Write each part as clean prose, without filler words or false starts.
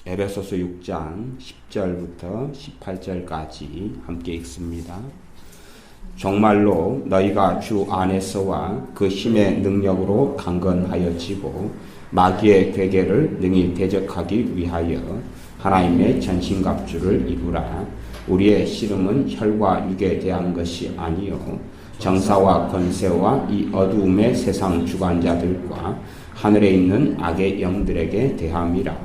에베소서 6장 10절부터 18절까지 함께 읽습니다. 정말로 너희가 주 안에서와 그 힘의 능력으로 강건하여지고 마귀의 괴계를 능히 대적하기 위하여 하나님의 전신갑주를 입으라. 우리의 씨름은 혈과 육에 대한 것이 아니요 정사와 권세와 이 어두움의 세상 주관자들과 하늘에 있는 악의 영들에게 대함이라.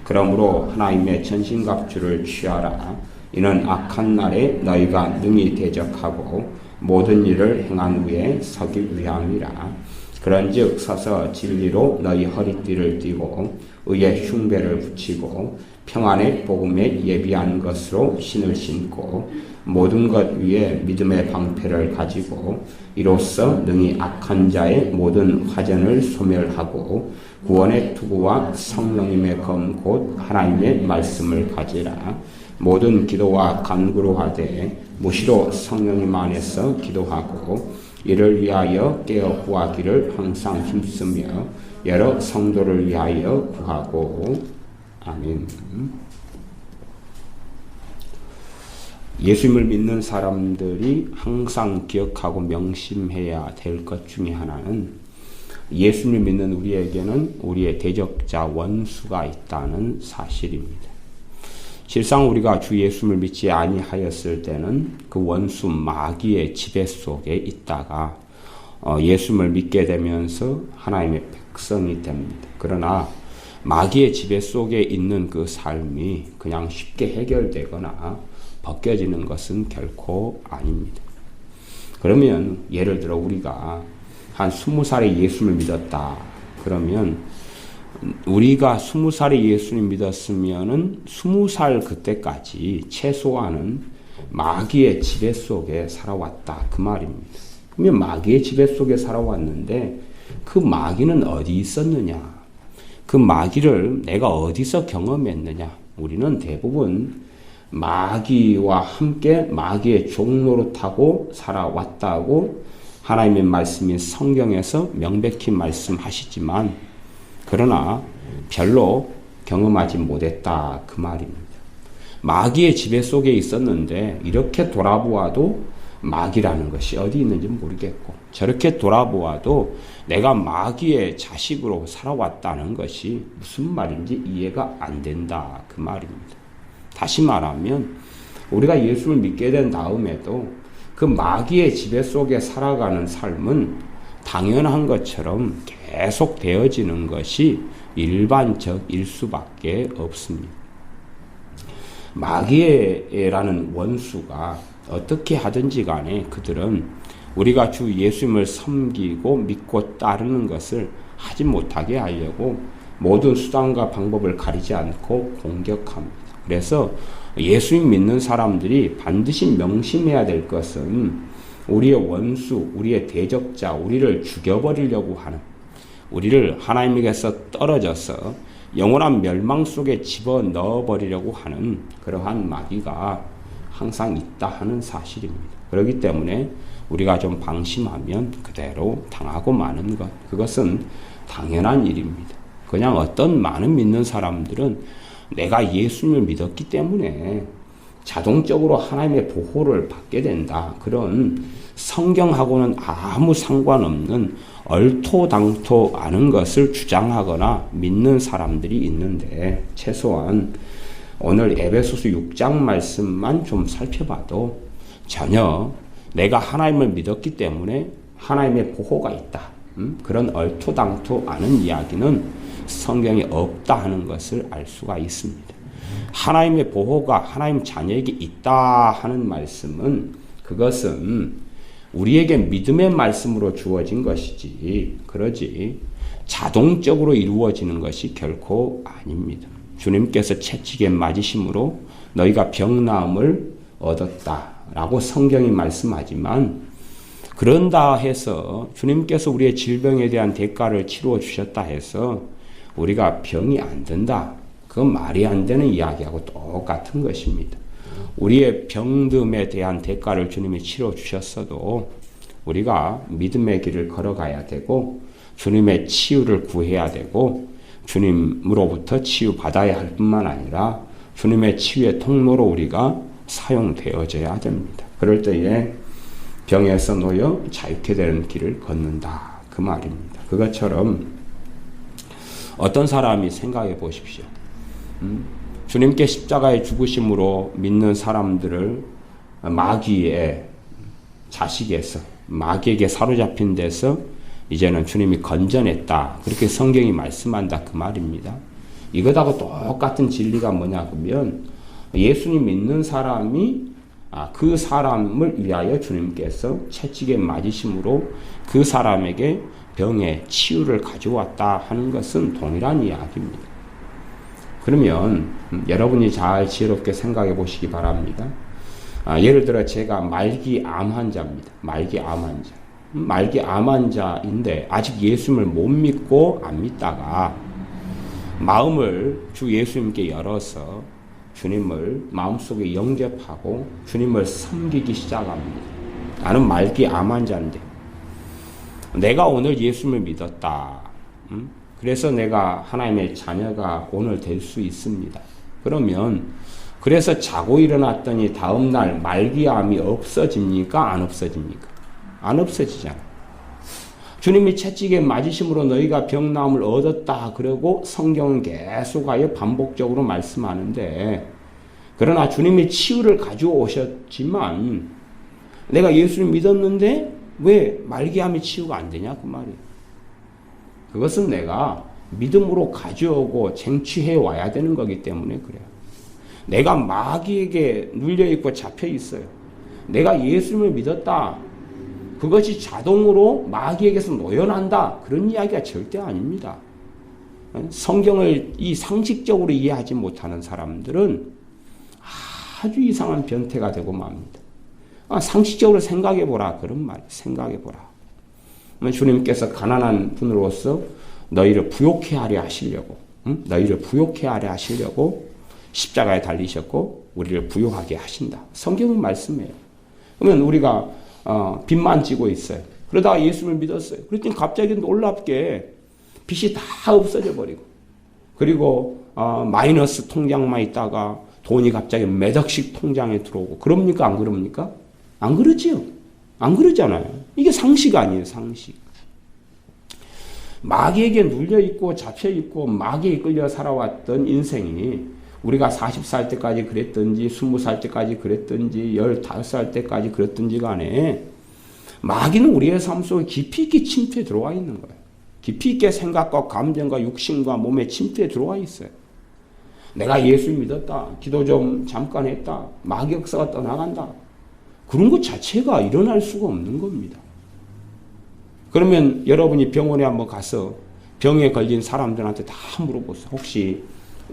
그러므로 하나님의 전신갑주를 취하라. 이는 악한 날에 너희가 능히 대적하고 모든 일을 행한 후에 서기 위함이라. 그런즉 서서 진리로 너희 허리띠를 띠고 의의 흉배를 붙이고 평안의 복음에 예비한 것으로 신을 신고 모든 것 위에 믿음의 방패를 가지고 이로써 능히 악한 자의 모든 화전을 소멸하고 구원의 투구와 성령님의 검 곧 하나님의 말씀을 가지라. 모든 기도와 간구로 하되 무시로 성령님 안에서 기도하고 이를 위하여 깨어 구하기를 항상 힘쓰며 여러 성도를 위하여 구하고. 아멘. 예수님을 믿는 사람들이 항상 기억하고 명심해야 될 것 중에 하나는 예수님을 믿는 우리에게는 우리의 대적자 원수가 있다는 사실입니다. 실상 우리가 주 예수를 믿지 아니하였을 때는 그 원수 마귀의 지배 속에 있다가 예수를 믿게 되면서 하나님의 백성이 됩니다. 그러나 마귀의 지배 속에 있는 그 삶이 그냥 쉽게 해결되거나 벗겨지는 것은 결코 아닙니다. 그러면 예를 들어 우리가 한 20살에 예수를 믿었다. 그러면 우리가 20살에 예수를 믿었으면은 20살 그때까지 최소한은 마귀의 지배 속에 살아왔다. 그 말입니다. 그러면 마귀의 지배 속에 살아왔는데 그 마귀는 어디 있었느냐? 그 마귀를 내가 어디서 경험했느냐? 우리는 대부분 마귀와 함께 마귀의 종노릇하고 살아왔다고 하나님의 말씀인 성경에서 명백히 말씀하시지만 그러나 별로 경험하지 못했다. 그 말입니다. 마귀의 지배 속에 있었는데 이렇게 돌아보아도 마귀라는 것이 어디 있는지 모르겠고 저렇게 돌아보아도 내가 마귀의 자식으로 살아왔다는 것이 무슨 말인지 이해가 안 된다. 그 말입니다. 다시 말하면 우리가 예수를 믿게 된 다음에도 그 마귀의 지배 속에 살아가는 삶은 당연한 것처럼 계속 되어지는 것이 일반적일 수밖에 없습니다. 마귀라는 원수가 어떻게 하든지 간에 그들은 우리가 주 예수님을 섬기고 믿고 따르는 것을 하지 못하게 하려고 모든 수단과 방법을 가리지 않고 공격합니다. 그래서 예수님 믿는 사람들이 반드시 명심해야 될 것은 우리의 원수, 우리의 대적자, 우리를 죽여버리려고 하는, 우리를 하나님에게서 떨어져서 영원한 멸망 속에 집어넣어버리려고 하는 그러한 마귀가 항상 있다 하는 사실입니다. 그렇기 때문에 우리가 좀 방심하면 그대로 당하고 마는 것, 그것은 당연한 일입니다. 그냥 어떤 많은 믿는 사람들은 내가 예수님을 믿었기 때문에 자동적으로 하나님의 보호를 받게 된다. 그런 성경하고는 아무 상관없는 얼토당토 않은 것을 주장하거나 믿는 사람들이 있는데 최소한 오늘 에베소서 6장 말씀만 좀 살펴봐도 전혀 내가 하나님을 믿었기 때문에 하나님의 보호가 있다. 그런 얼토당토 않은 이야기는 성경에 없다 하는 것을 알 수가 있습니다. 하나님의 보호가 하나님 자녀에게 있다 하는 말씀은 그것은 우리에게 믿음의 말씀으로 주어진 것이지 그러지 자동적으로 이루어지는 것이 결코 아닙니다. 주님께서 채찍에 맞으심으로 너희가 병나음을 얻었다라고 성경이 말씀하지만 그런다 해서 주님께서 우리의 질병에 대한 대가를 치루어 주셨다 해서 우리가 병이 안 든다. 그건 말이 안 되는 이야기하고 똑같은 것입니다. 우리의 병듦에 대한 대가를 주님이 치러 주셨어도 우리가 믿음의 길을 걸어가야 되고 주님의 치유를 구해야 되고 주님으로부터 치유받아야 할 뿐만 아니라 주님의 치유의 통로로 우리가 사용되어져야 됩니다. 그럴 때에 병에서 놓여 자유케 되는 길을 걷는다. 그 말입니다. 그것처럼 어떤 사람이 생각해 보십시오. 주님께 십자가의 죽으심으로 믿는 사람들을 마귀의 자식에서 마귀에게 사로잡힌 데서 이제는 주님이 건져냈다. 그렇게 성경이 말씀한다. 그 말입니다. 이것하고 똑같은 진리가 뭐냐 그러면 예수님 믿는 사람이 그 사람을 위하여 주님께서 채찍에 맞으심으로 그 사람에게 병의 치유를 가져왔다 하는 것은 동일한 이야기입니다. 그러면 여러분이 잘 지혜롭게 생각해 보시기 바랍니다. 예를 들어 제가 말기 암 환자입니다. 말기 암 환자. 말기 암 환자인데 아직 예수님을 못 믿고 안 믿다가 마음을 주 예수님께 열어서 주님을 마음속에 영접하고 주님을 섬기기 시작합니다. 나는 말기 암 환자인데 내가 오늘 예수님을 믿었다. 그래서 내가 하나님의 자녀가 오늘 될 수 있습니다. 그러면 그래서 자고 일어났더니 다음날 말기암이 없어집니까? 안 없어집니까? 안 없어지잖아. 주님이 채찍에 맞으심으로 너희가 병나음을 얻었다. 그러고 성경은 계속하여 반복적으로 말씀하는데 그러나 주님이 치유를 가지고 오셨지만 내가 예수를 믿었는데 왜 말기암이 치유가 안 되냐? 그 말이에요. 그것은 내가 믿음으로 가져오고 쟁취해 와야 되는 거기 때문에 그래요. 내가 마귀에게 눌려있고 잡혀있어요. 내가 예수님을 믿었다. 그것이 자동으로 마귀에게서 노연한다. 그런 이야기가 절대 아닙니다. 성경을 이 상식적으로 이해하지 못하는 사람들은 아주 이상한 변태가 되고 맙니다. 상식적으로 생각해보라. 그런 말, 생각해보라. 주님께서 가난한 분으로서 너희를 부욕해 하려 하시려고, 너희를 부욕해 하려 하시려고 십자가에 달리셨고 우리를 부유하게 하신다. 성경은 말씀이에요. 그러면 우리가 빚만 지고 있어요. 그러다가 예수를 믿었어요. 그랬더니 갑자기 놀랍게 빚이 다 없어져 버리고 그리고 마이너스 통장만 있다가 돈이 갑자기 몇 억씩 통장에 들어오고 그럽니까? 안 그럽니까? 안 그러지요. 안 그러잖아요. 이게 상식 아니에요. 상식. 마귀에게 눌려있고 잡혀있고 마귀에 끌려 살아왔던 인생이 우리가 40살 때까지 그랬든지 20살 때까지 그랬든지 15살 때까지 그랬든지 간에 마귀는 우리의 삶 속에 깊이 있게 침투해 들어와 있는 거예요. 깊이 있게 생각과 감정과 육신과 몸에 침투해 들어와 있어요. 내가 예수 믿었다. 기도 좀 잠깐 했다. 마귀 역사가 떠나간다. 그런 것 자체가 일어날 수가 없는 겁니다. 그러면 여러분이 병원에 한번 가서 병에 걸린 사람들한테 다 물어보세요. 혹시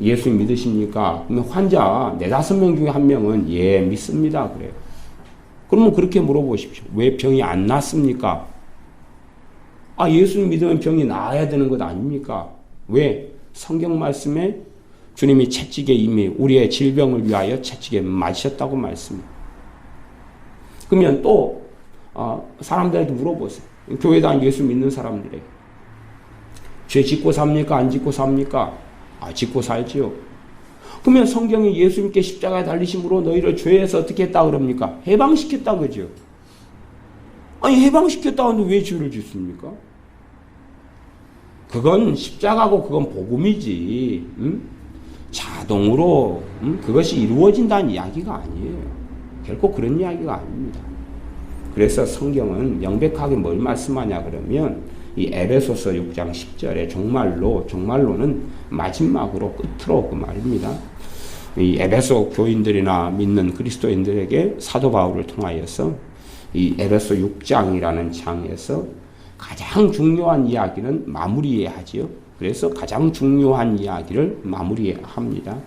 예수 믿으십니까? 그러면 환자 4-5명 중에 1명은 예, 믿습니다. 그래요. 그러면 그렇게 물어보십시오. 왜 병이 안 낫습니까? 예수 믿으면 병이 나아야 되는 것 아닙니까? 왜? 성경 말씀에 주님이 채찍에 이미 우리의 질병을 위하여 채찍에 맞으셨다고 말씀해요. 그러면 또 사람들에게 물어보세요. 교회 다니는 예수 믿는 사람들에게. 죄 짓고 삽니까? 안 짓고 삽니까? 짓고 살지요. 그러면 성경이 예수님께 십자가에 달리심으로 너희를 죄에서 어떻게 했다 그럽니까? 해방시켰다 그죠? 해방시켰다 하는데 왜 죄를 짓습니까? 그건 십자가고 그건 복음이지. 자동으로 그것이 이루어진다는 이야기가 아니에요. 결코 그런 이야기가 아닙니다. 그래서 성경은 명백하게 뭘 말씀하냐 그러면 이 에베소서 6장 10절에 종말로는 마지막으로 끝으로 그 말입니다. 이 에베소 교인들이나 믿는 그리스도인들에게 사도 바울을 통하여서 이 에베소 6장이라는 장에서 가장 중요한 이야기는 마무리해야 하지요. 그래서 가장 중요한 이야기를 마무리합니다.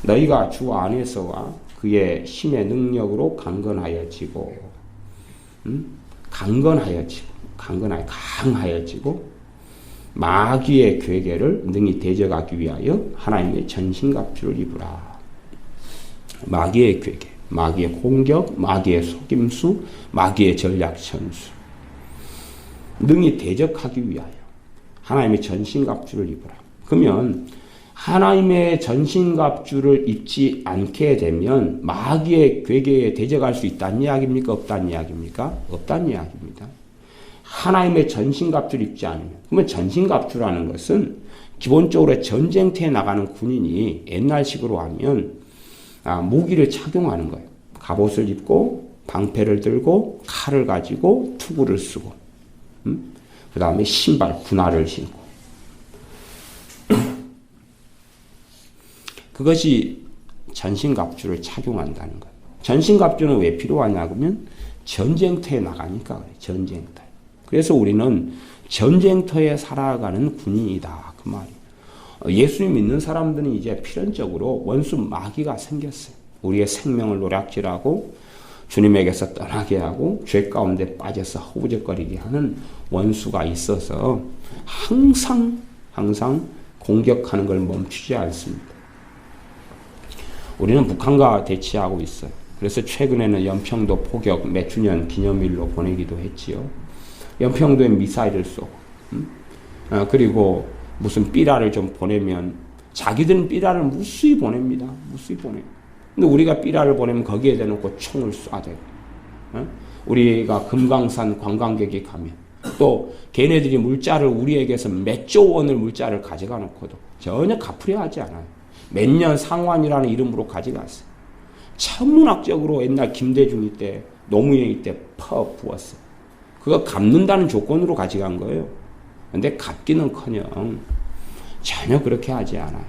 너희가 주 안에서와 그의 힘의 능력으로 강건하여지고 강하여지고 마귀의 괴계를 능히 대적하기 위하여 하나님의 전신갑주를 입으라. 마귀의 괴계, 마귀의 공격, 마귀의 속임수, 마귀의 전략 전술 능히 대적하기 위하여 하나님의 전신갑주를 입으라. 그러면 하나님의 전신갑주를 입지 않게 되면 마귀의 괴계에 대적할 수 있다는 이야기입니까? 없다는 이야기입니까? 없다는 이야기입니다. 하나님의 전신갑주를 입지 않으면. 그러면 전신갑주라는 것은 기본적으로 전쟁터에 나가는 군인이 옛날식으로 하면 무기를 착용하는 거예요. 갑옷을 입고 방패를 들고 칼을 가지고 투구를 쓰고 그 다음에 신발, 군화를 신고 그것이 전신갑주를 착용한다는 거예요. 전신갑주는 왜 필요하냐 그러면 전쟁터에 나가니까 그래요. 전쟁터. 그래서 우리는 전쟁터에 살아가는 군인이다. 그 말이에요. 예수님 믿는 사람들은 이제 필연적으로 원수 마귀가 생겼어요. 우리의 생명을 노략질하고 주님에게서 떠나게 하고 죄 가운데 빠져서 허우적거리게 하는 원수가 있어서 항상 공격하는 걸 멈추지 않습니다. 우리는 북한과 대치하고 있어요. 그래서 최근에는 연평도 포격 몇 주년 기념일로 보내기도 했지요. 연평도에 미사일을 쏘고 그리고 무슨 삐라를 좀 보내면 자기들은 삐라를 무수히 보냅니다. 무수히 보내요. 근데 우리가 삐라를 보내면 거기에 대놓고 총을 쏴대고 우리가 금강산 관광객이 가면 또 걔네들이 물자를 우리에게서 몇 조 원을 물자를 가져가 놓고도 전혀 갚으려 하지 않아요. 몇 년 상환이라는 이름으로 가져갔어요. 천문학적으로 옛날 김대중이 때 노무현이 때 퍼 부었어요. 그거 갚는다는 조건으로 가져간 거예요. 근데 갚기는커녕 전혀 그렇게 하지 않아요.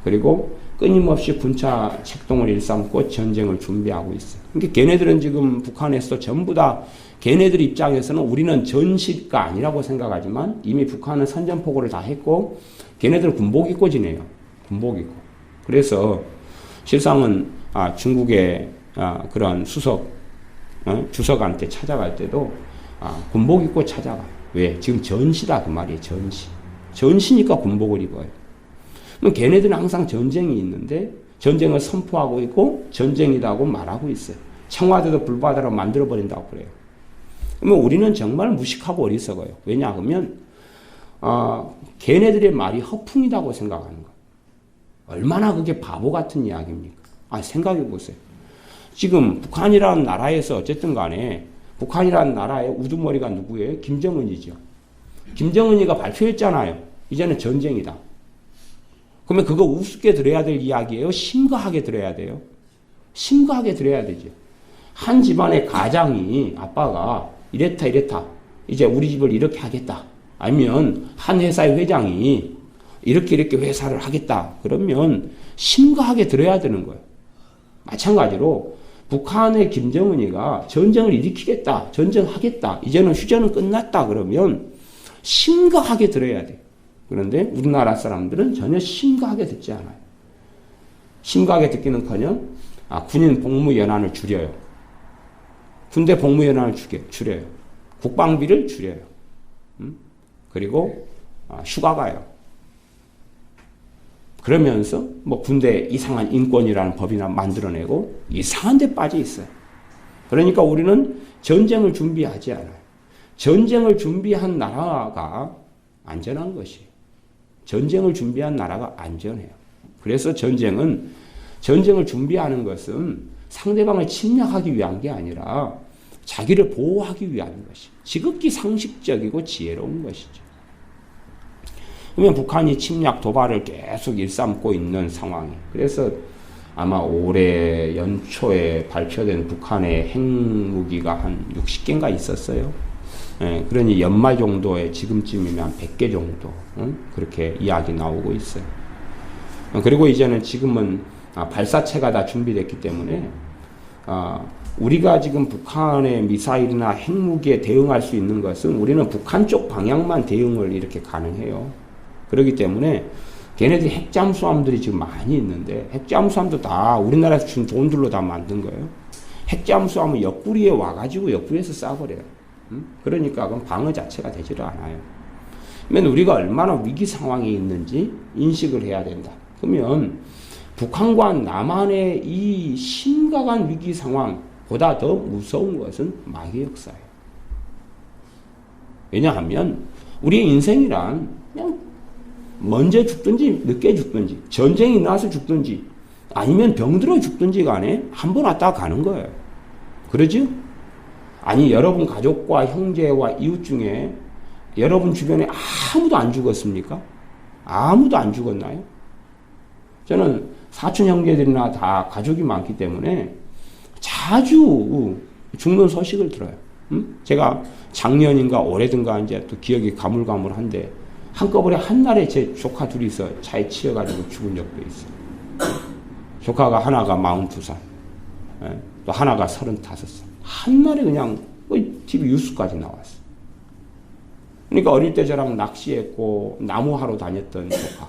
그리고 끊임없이 군차 책동을 일삼고 전쟁을 준비하고 있어요. 그러니까 걔네들은 지금 북한에서 전부 다 걔네들 입장에서는 우리는 전시가 아니라고 생각하지만 이미 북한은 선전포고를 다 했고 걔네들은 군복 입고 지내요. 군복 입고. 그래서 실상은 중국의 그런 주석한테 찾아갈 때도 군복 입고 찾아가요. 왜? 지금 전시다 그 말이에요. 전시니까 군복을 입어요. 그럼 걔네들은 항상 전쟁이 있는데 전쟁을 선포하고 있고 전쟁이라고 말하고 있어요. 청와대도 불바다로 만들어버린다고 그래요. 그러면 우리는 정말 무식하고 어리석어요. 왜냐하면 걔네들의 말이 허풍이라고 생각하는 거예요. 얼마나 그게 바보 같은 이야기입니까? 생각해 보세요. 지금 북한이라는 나라에서 어쨌든 간에 북한이라는 나라의 우두머리가 누구예요? 김정은이죠. 김정은이가 발표했잖아요. 이제는 전쟁이다. 그러면 그거 우습게 들어야 될 이야기예요? 심각하게 들어야 돼요? 심각하게 들어야 되죠. 한 집안의 가장이 아빠가 이랬다. 이제 우리 집을 이렇게 하겠다. 아니면 한 회사의 회장이 이렇게 회사를 하겠다. 그러면 심각하게 들어야 되는 거예요. 마찬가지로 북한의 김정은이가 전쟁을 일으키겠다. 전쟁하겠다. 이제는 휴전은 끝났다. 그러면 심각하게 들어야 돼요. 그런데 우리나라 사람들은 전혀 심각하게 듣지 않아요. 심각하게 듣기는커녕 군인 복무연한을 줄여요. 군대 복무연한을 줄여요. 국방비를 줄여요. 그리고 휴가 가요. 그러면서 군대 이상한 인권이라는 법이나 만들어내고 이상한 데 빠져 있어요. 그러니까 우리는 전쟁을 준비하지 않아요. 전쟁을 준비한 나라가 안전한 것이에요. 전쟁을 준비한 나라가 안전해요. 그래서 전쟁을 준비하는 것은 상대방을 침략하기 위한 게 아니라 자기를 보호하기 위한 것이 지극히 상식적이고 지혜로운 것이죠. 그러면 북한이 침략 도발을 계속 일삼고 있는 상황이에요. 그래서 아마 올해 연초에 발표된 북한의 핵무기가 한 60개인가 있었어요. 그러니 연말 정도에 지금쯤이면 한 100개 정도 그렇게 이야기 나오고 있어요. 그리고 이제는 지금은 발사체가 다 준비됐기 때문에 우리가 지금 북한의 미사일이나 핵무기에 대응할 수 있는 것은 우리는 북한 쪽 방향만 대응을 이렇게 가능해요. 그렇기 때문에 걔네들이 핵잠수함들이 지금 많이 있는데 핵잠수함도 다 우리나라에서 준 돈들로 다 만든 거예요. 핵잠수함은 옆구리에 와가지고 옆구리에서 쏴버려요. 그러니까 그건 방어 자체가 되지를 않아요. 그러면 우리가 얼마나 위기 상황에 있는지 인식을 해야 된다. 그러면 북한과 남한의 이 심각한 위기 상황보다 더 무서운 것은 마귀 역사예요. 왜냐하면 우리의 인생이란 그냥 먼저 죽든지 늦게 죽든지 전쟁이 나서 죽든지 아니면 병들어 죽든지 간에 한 번 왔다 가는 거예요. 그러죠? 아니 여러분 가족과 형제와 이웃 중에 여러분 주변에 아무도 안 죽었습니까? 아무도 안 죽었나요? 저는 사촌 형제들이나 다 가족이 많기 때문에 자주 죽는 소식을 들어요. 제가 작년인가 올해든가 이제 또 기억이 가물가물한데 한꺼번에 한날에 제 조카 둘이서 차에 치여가지고 죽은 적도 있어요. 조카가 하나가 42살, 또 하나가 35살. 한날에 그냥 TV 뉴스까지 나왔어요. 그러니까 어릴 때 저랑 낚시했고 나무하러 다녔던 조카,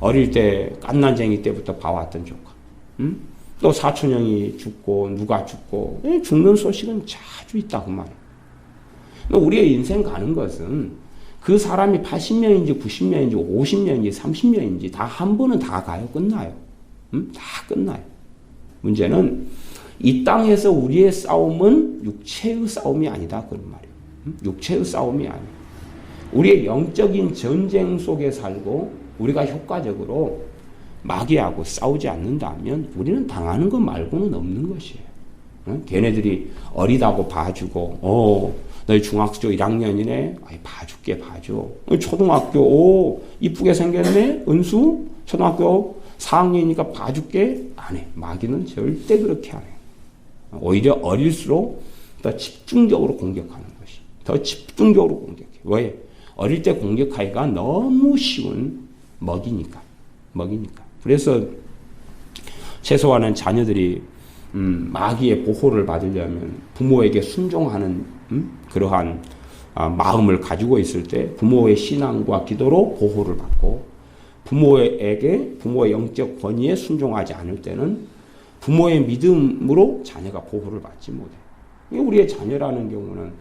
어릴 때 깐난쟁이 때부터 봐왔던 조카, 또 사촌형이 죽고 누가 죽고 죽는 소식은 자주 있다 그 말이에요. 우리의 인생 가는 것은 그 사람이 80년인지 90년인지 50년인지 30년인지 다 한 번은 다 가요. 끝나요. 다 끝나요. 문제는 이 땅에서 우리의 싸움은 육체의 싸움이 아니다 그런 말이에요. 육체의 싸움이 아니에요. 우리의 영적인 전쟁 속에 살고 우리가 효과적으로 마귀하고 싸우지 않는다면 우리는 당하는 것 말고는 없는 것이에요. 걔네들이 어리다고 봐주고 너희 중학교 1학년이네? 봐줄게 봐줘. 초등학교 이쁘게 생겼네? 은수? 초등학교 4학년이니까 봐줄게? 안 해. 마귀는 절대 그렇게 안 해요. 오히려 어릴수록 더 집중적으로 공격하는 것이. 더 집중적으로 공격해. 왜? 어릴 때 공격하기가 너무 쉬운 먹이니까. 그래서 최소한은 자녀들이 마귀의 보호를 받으려면 부모에게 순종하는 그러한 마음을 가지고 있을 때 부모의 신앙과 기도로 보호를 받고 부모의 영적 권위에 순종하지 않을 때는 부모의 믿음으로 자녀가 보호를 받지 못해요. 우리의 자녀라는 경우는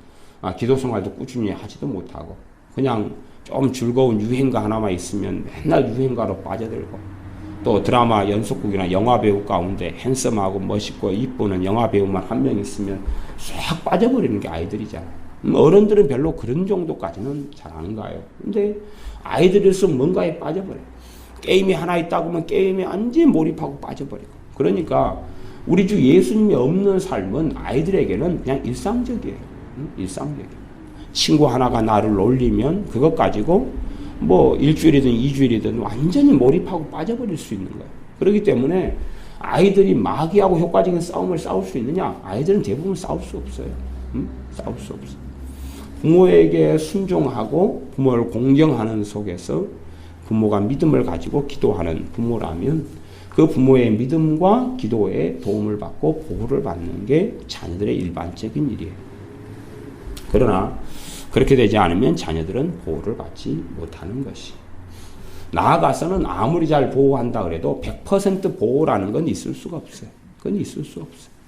기도 생활도 꾸준히 하지도 못하고 그냥 좀 즐거운 유행가 하나만 있으면 맨날 유행가로 빠져들고 또 드라마 연속극이나 영화 배우 가운데 핸섬하고 멋있고 이쁘는 영화 배우만 한 명 있으면 싹 빠져버리는 게 아이들이잖아요. 어른들은 별로 그런 정도까지는 잘 안 가요. 근데 아이들일수록 뭔가에 빠져버려요. 게임이 하나 있다고 하면 게임에 완전히 몰입하고 빠져버리고. 그러니까 우리 주 예수님이 없는 삶은 아이들에게는 그냥 일상적이에요. 일상적이에요. 친구 하나가 나를 놀리면 그것 가지고 뭐 일주일이든 2주일이든 완전히 몰입하고 빠져버릴 수 있는 거예요. 그렇기 때문에 아이들이 마귀하고 효과적인 싸움을 싸울 수 있느냐? 아이들은 대부분 싸울 수 없어요. 싸울 수 없어요. 부모에게 순종하고 부모를 공경하는 속에서 부모가 믿음을 가지고 기도하는 부모라면 그 부모의 믿음과 기도에 도움을 받고 보호를 받는 게 자녀들의 일반적인 일이에요. 그러나 그렇게 되지 않으면 자녀들은 보호를 받지 못하는 것이. 나아가서는 아무리 잘 보호한다 그래도 100% 보호라는 건 있을 수가 없어요. 그건 있을 수 없어요.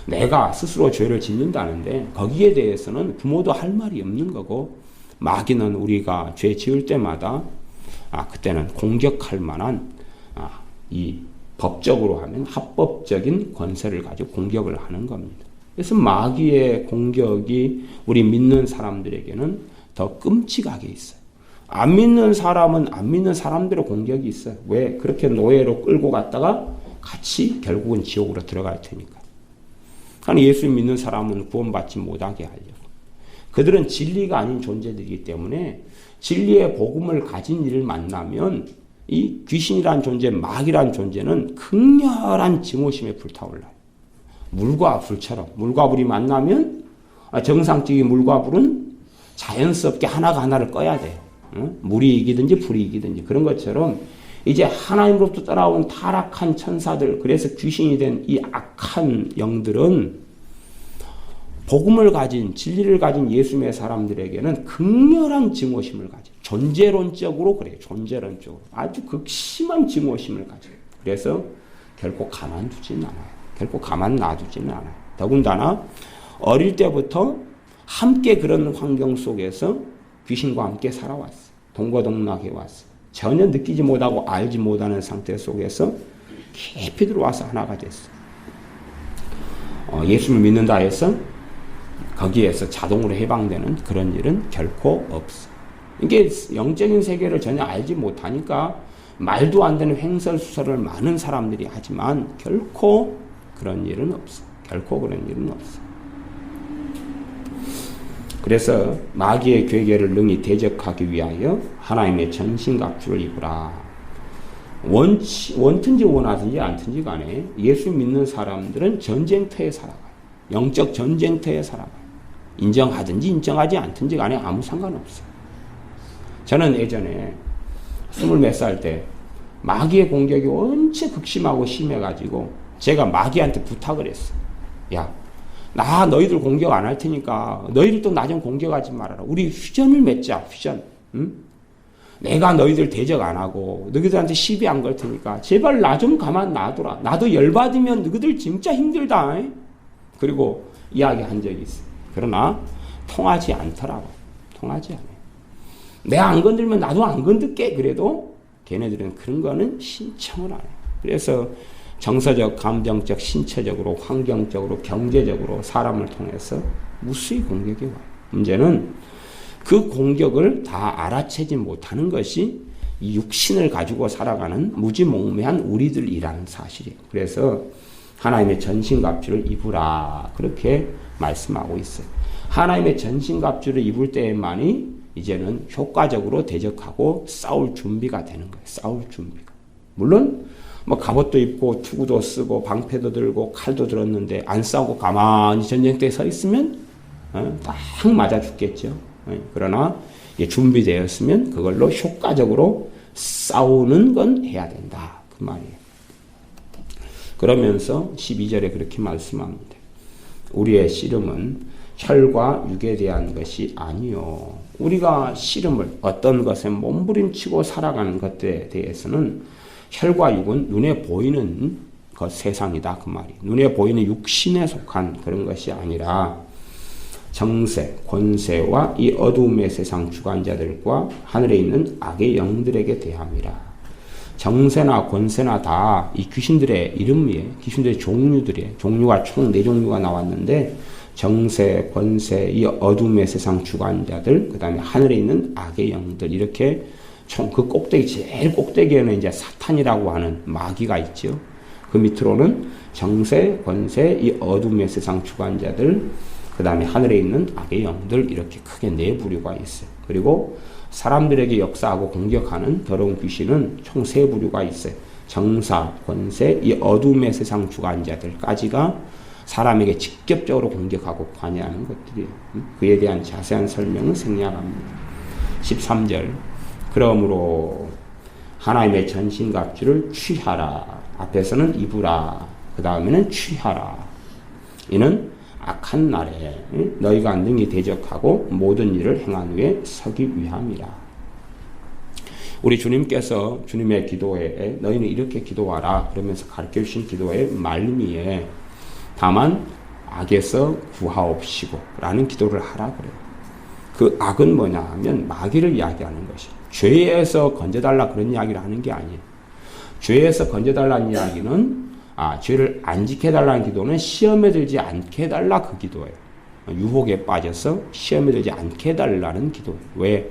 내가 스스로 죄를 짓는다는데 거기에 대해서는 부모도 할 말이 없는 거고 마귀는 우리가 죄 지을 때마다 그때는 공격할 만한 이 법적으로 하면 합법적인 권세를 가지고 공격을 하는 겁니다. 그래서 마귀의 공격이 우리 믿는 사람들에게는 더 끔찍하게 있어요. 안 믿는 사람은 안 믿는 사람대로 공격이 있어요. 왜? 그렇게 노예로 끌고 갔다가 같이 결국은 지옥으로 들어갈 테니까. 아니 예수 믿는 사람은 구원받지 못하게 하려고. 그들은 진리가 아닌 존재들이기 때문에 진리의 복음을 가진 이를 만나면 이 귀신이란 존재, 마귀란 존재는 극렬한 증오심에 불타올라요. 물과 불처럼. 물과 불이 만나면 정상적인 물과 불은 자연스럽게 하나가 하나를 꺼야 돼요. 물이 이기든지 불이 이기든지. 그런 것처럼 이제 하나님으로부터 따라온 타락한 천사들, 그래서 귀신이 된 이 악한 영들은 복음을 가진, 진리를 가진 예수님의 사람들에게는 극렬한 증오심을 가져요. 존재론적으로 그래요. 존재론적으로. 아주 극심한 증오심을 가져요. 그래서 결코 가만두지는 않아요. 결코 가만 놔두지는 않아요. 더군다나 어릴 때부터 함께 그런 환경 속에서 귀신과 함께 살아왔어요. 동거동락해 왔어요. 전혀 느끼지 못하고 알지 못하는 상태 속에서 깊이 들어와서 하나가 됐어요. 예수를 믿는다 해서 거기에서 자동으로 해방되는 그런 일은 결코 없어요. 이게 영적인 세계를 전혀 알지 못하니까 말도 안 되는 횡설수설을 많은 사람들이 하지만 결코 그런 일은 없어. 결코 그런 일은 없어. 그래서 마귀의 괴계를 능히 대적하기 위하여 하나님의 전신갑주를 입으라. 원든지 원하든지 않든지 간에 예수 믿는 사람들은 전쟁터에 살아가요. 영적 전쟁터에 살아가요. 인정하든지 인정하지 않든지 간에 아무 상관없어요. 저는 예전에 20몇 살 때 마귀의 공격이 원체 극심하고 심해가지고 제가 마귀한테 부탁을 했어요. 야, 나 너희들 공격 안 할 테니까 너희들도 나 좀 공격하지 말아라. 우리 휴전을 맺자. 휴전. 응? 내가 너희들 대적 안 하고 너희들한테 시비 안 걸 테니까 제발 나 좀 가만 놔둬라. 나도 열받으면 너희들 진짜 힘들다. 그리고 이야기한 적이 있어요. 그러나 통하지 않더라고. 통하지 않아요. 내가 안 건들면 나도 안 건들게. 그래도 걔네들은 그런 거는 신청을 안 해요. 그래서 정서적, 감정적, 신체적으로, 환경적으로, 경제적으로 사람을 통해서 무수히 공격이 와요. 문제는 그 공격을 다 알아채지 못하는 것이 이 육신을 가지고 살아가는 무지몽매한 우리들이라는 사실이에요. 그래서 하나님의 전신갑주를 입으라 그렇게 말씀하고 있어요. 하나님의 전신갑주를 입을 때만이 이제는 효과적으로 대적하고 싸울 준비가 되는 거예요. 싸울 준비가. 물론 뭐 갑옷도 입고 투구도 쓰고 방패도 들고 칼도 들었는데 안 싸우고 가만히 전쟁터에 서 있으면 딱 맞아 죽겠죠. 그러나 준비되었으면 그걸로 효과적으로 싸우는 건 해야 된다. 그 말이에요. 그러면서 12절에 그렇게 말씀합니다. 우리의 씨름은 혈과 육에 대한 것이 아니요. 우리가 씨름을 어떤 것에 몸부림치고 살아가는 것에 대해서는 혈과 육은 눈에 보이는 것 세상이다. 그 말이. 눈에 보이는 육신에 속한 그런 것이 아니라 정세, 권세와 이 어두움의 세상 주관자들과 하늘에 있는 악의 영들에게 대함이라. 정세나 권세나 다 이 귀신들의 이름이에요. 귀신들의 종류가 총 4종류가 나왔는데 정세, 권세, 이 어둠의 세상 주관자들, 그 다음에 하늘에 있는 악의 영들, 이렇게 총 그 꼭대기, 제일 꼭대기에는 이제 사탄이라고 하는 마귀가 있죠. 그 밑으로는 정세, 권세, 이 어둠의 세상 주관자들, 그 다음에 하늘에 있는 악의 영들, 이렇게 크게 4부류가 있어요. 그리고 사람들에게 역사하고 공격하는 더러운 귀신은 총 3부류가 있어요. 정사, 권세, 이 어둠의 세상 주관자들까지가 사람에게 직접적으로 공격하고 관여하는 것들이에요. 그에 대한 자세한 설명은 생략합니다. 13절 그러므로 하나님의 전신갑주를 취하라. 앞에서는 입으라. 그 다음에는 취하라. 이는 악한 날에 너희가 능히 대적하고 모든 일을 행한 후에 서기 위함이라. 우리 주님께서 주님의 기도에 너희는 이렇게 기도하라 그러면서 가르쳐주신 기도의 말미에 다만 악에서 구하옵시고 라는 기도를 하라 그래요. 그 악은 뭐냐 하면 마귀를 이야기하는 것이에요. 죄에서 건져달라 그런 이야기를 하는 게 아니에요. 죄에서 건져달라는 이야기는 죄를 안 지켜달라는 기도는 시험에 들지 않게 해달라 그 기도예요. 유혹에 빠져서 시험에 들지 않게 해달라는 기도예요. 왜?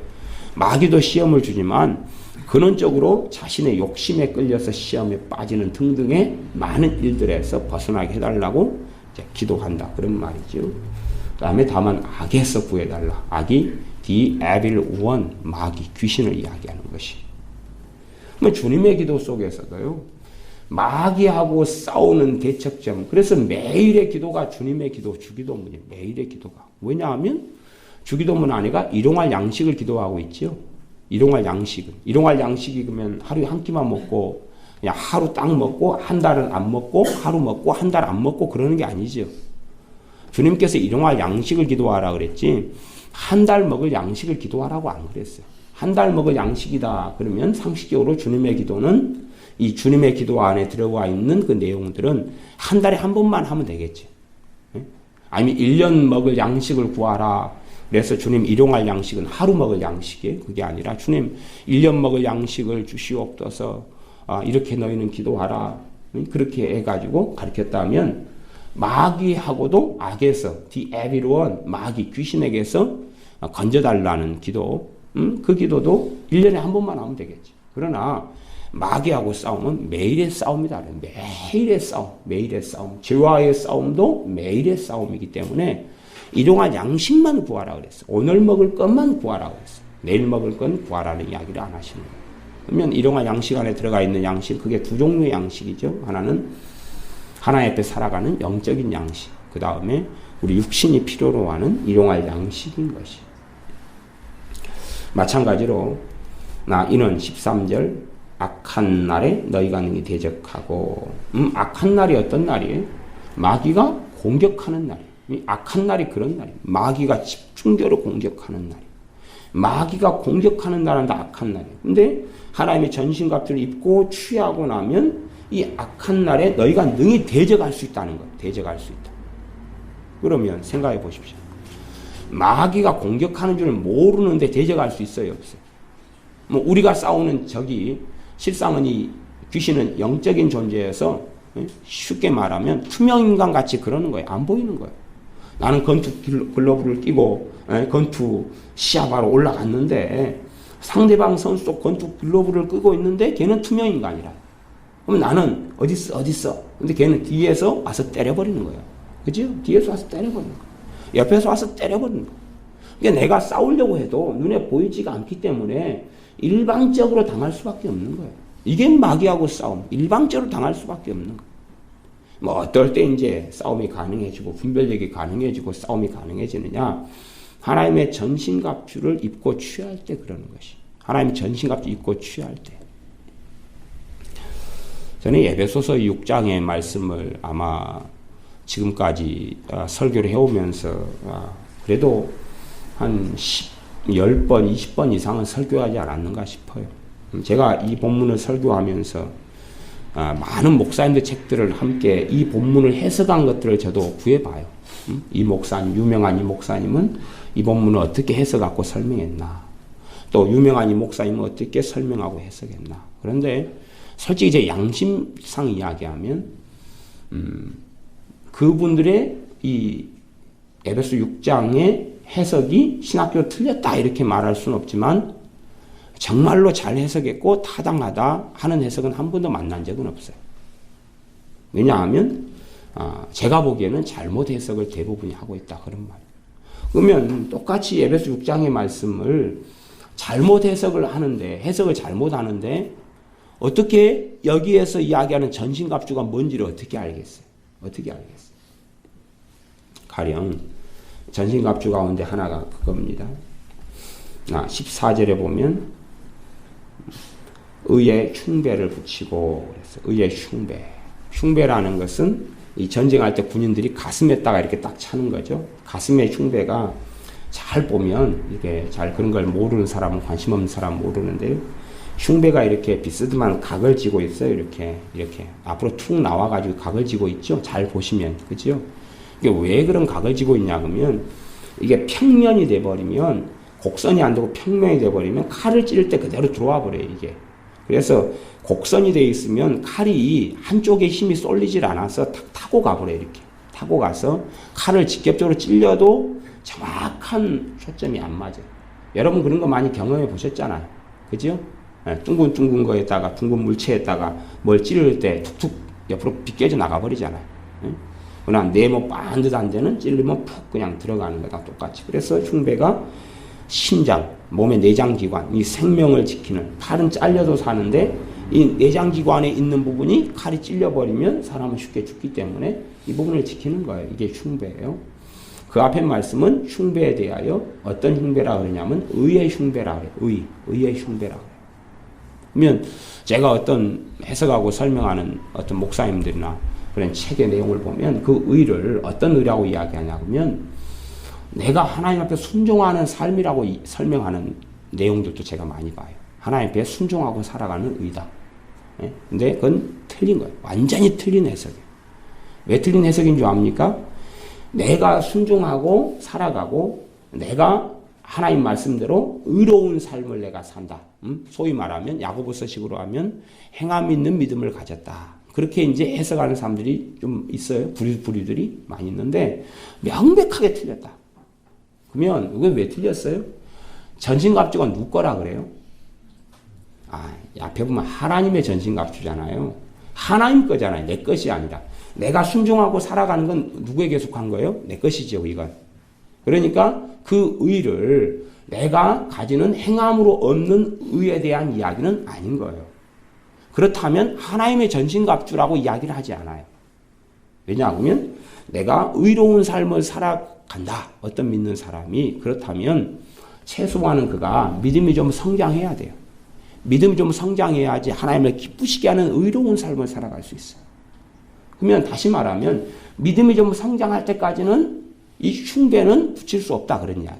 마귀도 시험을 주지만 근원적으로 자신의 욕심에 끌려서 시험에 빠지는 등등의 많은 일들에서 벗어나게 해달라고 이제 기도한다. 그런 말이죠. 그 다음에 다만 악에서 구해달라. 악이 the evil one, 마귀, 귀신을 이야기하는 것이. 주님의 기도 속에서도요. 마귀하고 싸우는 대척점. 그래서 매일의 기도가 주님의 기도, 주기도문이에요. 매일의 기도가. 왜냐하면 주기도문 안에가 일용할 양식을 기도하고 있죠. 일용할 양식은. 일용할 양식이 그러면 하루에 한 끼만 먹고 그냥 하루 딱 먹고 한 달은 안 먹고 하루 먹고 한 달 안 먹고 그러는 게 아니죠. 주님께서 일용할 양식을 기도하라 그랬지 한 달 먹을 양식을 기도하라고 안 그랬어요. 한 달 먹을 양식이다. 그러면 상식적으로 주님의 기도는 이 주님의 기도 안에 들어와 있는 그 내용들은 한 달에 한 번만 하면 되겠지. 아니면 1년 먹을 양식을 구하라. 그래서 주님 일용할 양식은 하루 먹을 양식이에요. 그게 아니라 주님 1년 먹을 양식을 주시옵소서. 이렇게 너희는 기도하라. 그렇게 해가지고 가르쳤다면 마귀하고도 악에서 the evil one, 마귀 귀신에게서 건져달라는 기도 그 기도도 1년에 한 번만 하면 되겠지. 그러나 마귀하고 싸움은 매일의 싸움이다. 매일의 싸움, 매일의 싸움. 죄와의 싸움도 매일의 싸움이기 때문에 일용할 양식만 구하라 그랬어. 오늘 먹을 것만 구하라 그랬어. 내일 먹을 건 구하라는 이야기를 안 하시는 거예요. 그러면 일용할 양식 안에 들어가 있는 양식, 그게 두 종류의 양식이죠. 하나는 하나님 앞에 살아가는 영적인 양식, 그 다음에 우리 육신이 필요로 하는 일용할 양식인 것이. 마찬가지로 이는 13절 악한 날에 너희가 능히 대적하고, 악한 날이 어떤 날이에요? 마귀가 공격하는 날이에요. 악한 날이 그런 날이에요. 마귀가 집중적으로 공격하는 날이에요. 마귀가 공격하는 날은 다 악한 날이에요. 근데 하나님의 전신갑주를 입고 취하고 나면 이 악한 날에 너희가 능히 대적할 수 있다는 거예요. 대적할 수 있다. 그러면 생각해 보십시오. 마귀가 공격하는 줄 모르는데 대적할 수 있어요, 없어요? 뭐 우리가 싸우는 적이 실상은 이 귀신은 영적인 존재여서 쉽게 말하면 투명인간 같이 그러는 거예요. 안 보이는 거예요. 나는 건투 글러브를 끼고 건투 시합하러 올라갔는데 상대방 선수 도 건투 글러브를 끼고 있는데 걔는 투명인간이라. 그럼 나는 어딨어? 근데 걔는 뒤에서 와서 때려버리는 거예요. 그죠? 뒤에서 와서 때려버리는 거예요. 옆에서 와서 때려버리는 거예요. 그러니까 내가 싸우려고 해도 눈에 보이지가 않기 때문에 일방적으로 당할 수밖에 없는 거예요. 이게 마귀하고 싸움. 일방적으로 당할 수밖에 없는 거예요. 뭐 어떨 때 이제 싸움이 가능해지고 분별력이 가능해지고 싸움이 가능해지느냐? 하나님의 전신갑주를 입고 취할 때 그러는 것이. 하나님의 전신갑주 입고 취할 때. 저는 에베소서 6장의 말씀을 아마 지금까지 설교를 해오면서 그래도 한 10번, 20번 이상은 설교하지 않았는가 싶어요. 제가 이 본문을 설교하면서 많은 목사님들 책들을 함께 이 본문을 해석한 것들을 저도 구해봐요. 이 목사님, 유명한 이 목사님은 이 본문을 어떻게 해석하고 설명했나. 또 유명한 이 목사님은 어떻게 설명하고 해석했나. 그런데 솔직히 제 양심상 이야기하면 그분들의 이 에베소 6장의 해석이 신학교로 틀렸다 이렇게 말할 수는 없지만 정말로 잘 해석했고 타당하다 하는 해석은 한 번도 만난 적은 없어요. 왜냐하면 제가 보기에는 잘못 해석을 대부분이 하고 있다 그런 말이에요. 그러면 똑같이 에베소 6장의 말씀을 잘못 해석을 하는데 해석을 잘못하는데 어떻게 여기에서 이야기하는 전신갑주가 뭔지를 어떻게 알겠어요? 어떻게 알겠어요? 가령 전신갑주 가운데 하나가 그겁니다. 14절에 보면 의의 흉배를 붙이고 그랬어요. 의의 흉배. 흉배라는 것은 이 전쟁할 때 군인들이 가슴에다가 이렇게 딱 차는 거죠. 가슴의 흉배가 잘 보면 이게 잘 그런 걸 모르는 사람은 관심 없는 사람은 모르는데요. 흉배가 이렇게 비스듬한 각을 지고 있어요. 이렇게 앞으로 툭 나와가지고 각을 지고 있죠. 잘 보시면 그죠? 이게 왜 그런 각을 지고 있냐 그러면 이게 평면이 돼버리면 곡선이 안 되고 평면이 돼버리면 칼을 찌를 때 그대로 들어와 버려요. 이게 그래서 곡선이 돼 있으면 칼이 한쪽에 힘이 쏠리질 않아서 탁 타고 가버려요. 이렇게 타고 가서 칼을 직접적으로 찔려도 정확한 초점이 안 맞아요. 여러분 그런 거 많이 경험해 보셨잖아요. 그죠? 둥근 거에다가 둥근 물체에다가 뭘 찌를 때 툭툭 옆으로 비껴져 나가버리잖아요. 그러나 네모 반듯한 데는 찔리면 푹 그냥 들어가는 거다 똑같이. 그래서 흉배가 심장, 몸의 내장기관, 이 생명을 지키는, 팔은 잘려도 사는데 이 내장기관에 있는 부분이 칼이 찔려버리면 사람은 쉽게 죽기 때문에 이 부분을 지키는 거예요. 이게 흉배예요. 그 앞에 말씀은 흉배에 대하여 어떤 흉배라 그러냐면 의의 흉배라 그래요. 의의 흉배라 그래요. 그러면 제가 어떤 해석하고 설명하는 어떤 목사님들이나 그런 책의 내용을 보면 그 의를 어떤 의라고 이야기하냐 그러면 내가 하나님 앞에 순종하는 삶이라고 설명하는 내용들도 제가 많이 봐요. 하나님 앞에 순종하고 살아가는 의다. 근데 그건 틀린 거예요. 완전히 틀린 해석이에요. 왜 틀린 해석인 줄 압니까? 내가 순종하고 살아가고 내가 하나님 말씀대로 의로운 삶을 내가 산다. 소위 말하면 야고보서식으로 하면 행함 있는 믿음을 가졌다. 그렇게 이제 해석하는 사람들이 좀 있어요. 부류들이 많이 있는데 명백하게 틀렸다. 그러면 이게 왜 틀렸어요? 전신갑주가 누구 거라 그래요? 앞에 보면 하나님의 전신갑주잖아요. 하나님 거잖아요. 내 것이 아니라. 내가 순종하고 살아가는 건 누구에게 속한 거예요? 내 것이죠, 이건. 그러니까 그 의를 내가 가지는 행함으로 얻는 의에 대한 이야기는 아닌 거예요. 그렇다면 하나님의 전신갑주라고 이야기를 하지 않아요. 왜냐하면 내가 의로운 삶을 살아간다. 어떤 믿는 사람이 그렇다면 최소한은 그가 믿음이 좀 성장해야 돼요. 믿음이 좀 성장해야지 하나님을 기쁘시게 하는 의로운 삶을 살아갈 수 있어요. 그러면 다시 말하면 믿음이 좀 성장할 때까지는 이 흉배는 붙일 수 없다 그런 이야기.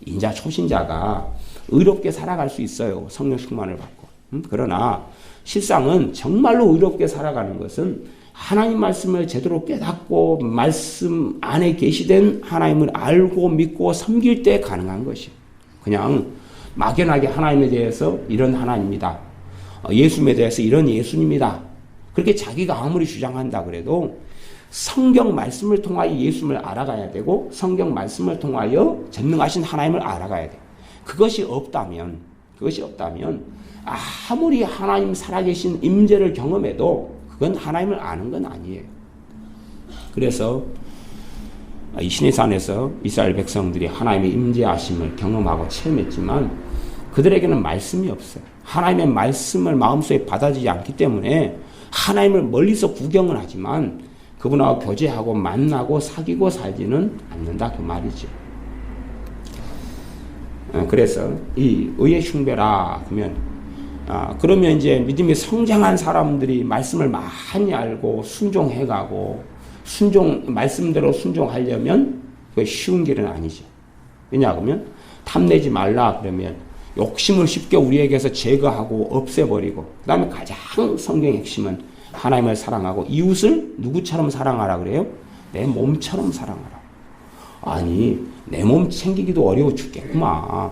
인자 초신자가 의롭게 살아갈 수 있어요. 성령 충만을 받고. 그러나 실상은 정말로 의롭게 살아가는 것은 하나님 말씀을 제대로 깨닫고 말씀 안에 계시된 하나님을 알고 믿고 섬길 때 가능한 것이에요. 그냥 막연하게 하나님에 대해서 이런 하나님이다. 예수님에 대해서 이런 예수님이다. 그렇게 자기가 아무리 주장한다 그래도 성경 말씀을 통하여 예수님을 알아가야 되고 성경 말씀을 통하여 전능하신 하나님을 알아가야 돼요. 그것이 없다면 아무리 하나님 살아계신 임재를 경험해도 그건 하나님을 아는 건 아니에요. 그래서 이 시내산에서 이스라엘 백성들이 하나님의 임재하심을 경험하고 체험했지만 그들에게는 말씀이 없어요. 하나님의 말씀을 마음속에 받아들이지 않기 때문에 하나님을 멀리서 구경을 하지만 그분하고 교제하고 만나고 사귀고 살지는 않는다 그 말이죠. 그래서 이 의의 흉배라 그러면 이제 믿음이 성장한 사람들이 말씀을 많이 알고 순종해가고 말씀대로 순종하려면 그 쉬운 길은 아니죠. 왜냐하면 탐내지 말라 그러면 욕심을 쉽게 우리에게서 제거하고 없애버리고 그 다음에 가장 성경의 핵심은 하나님을 사랑하고 이웃을 누구처럼 사랑하라 그래요? 내 몸처럼 사랑하라. 아니 내 몸 챙기기도 어려워 죽겠구만.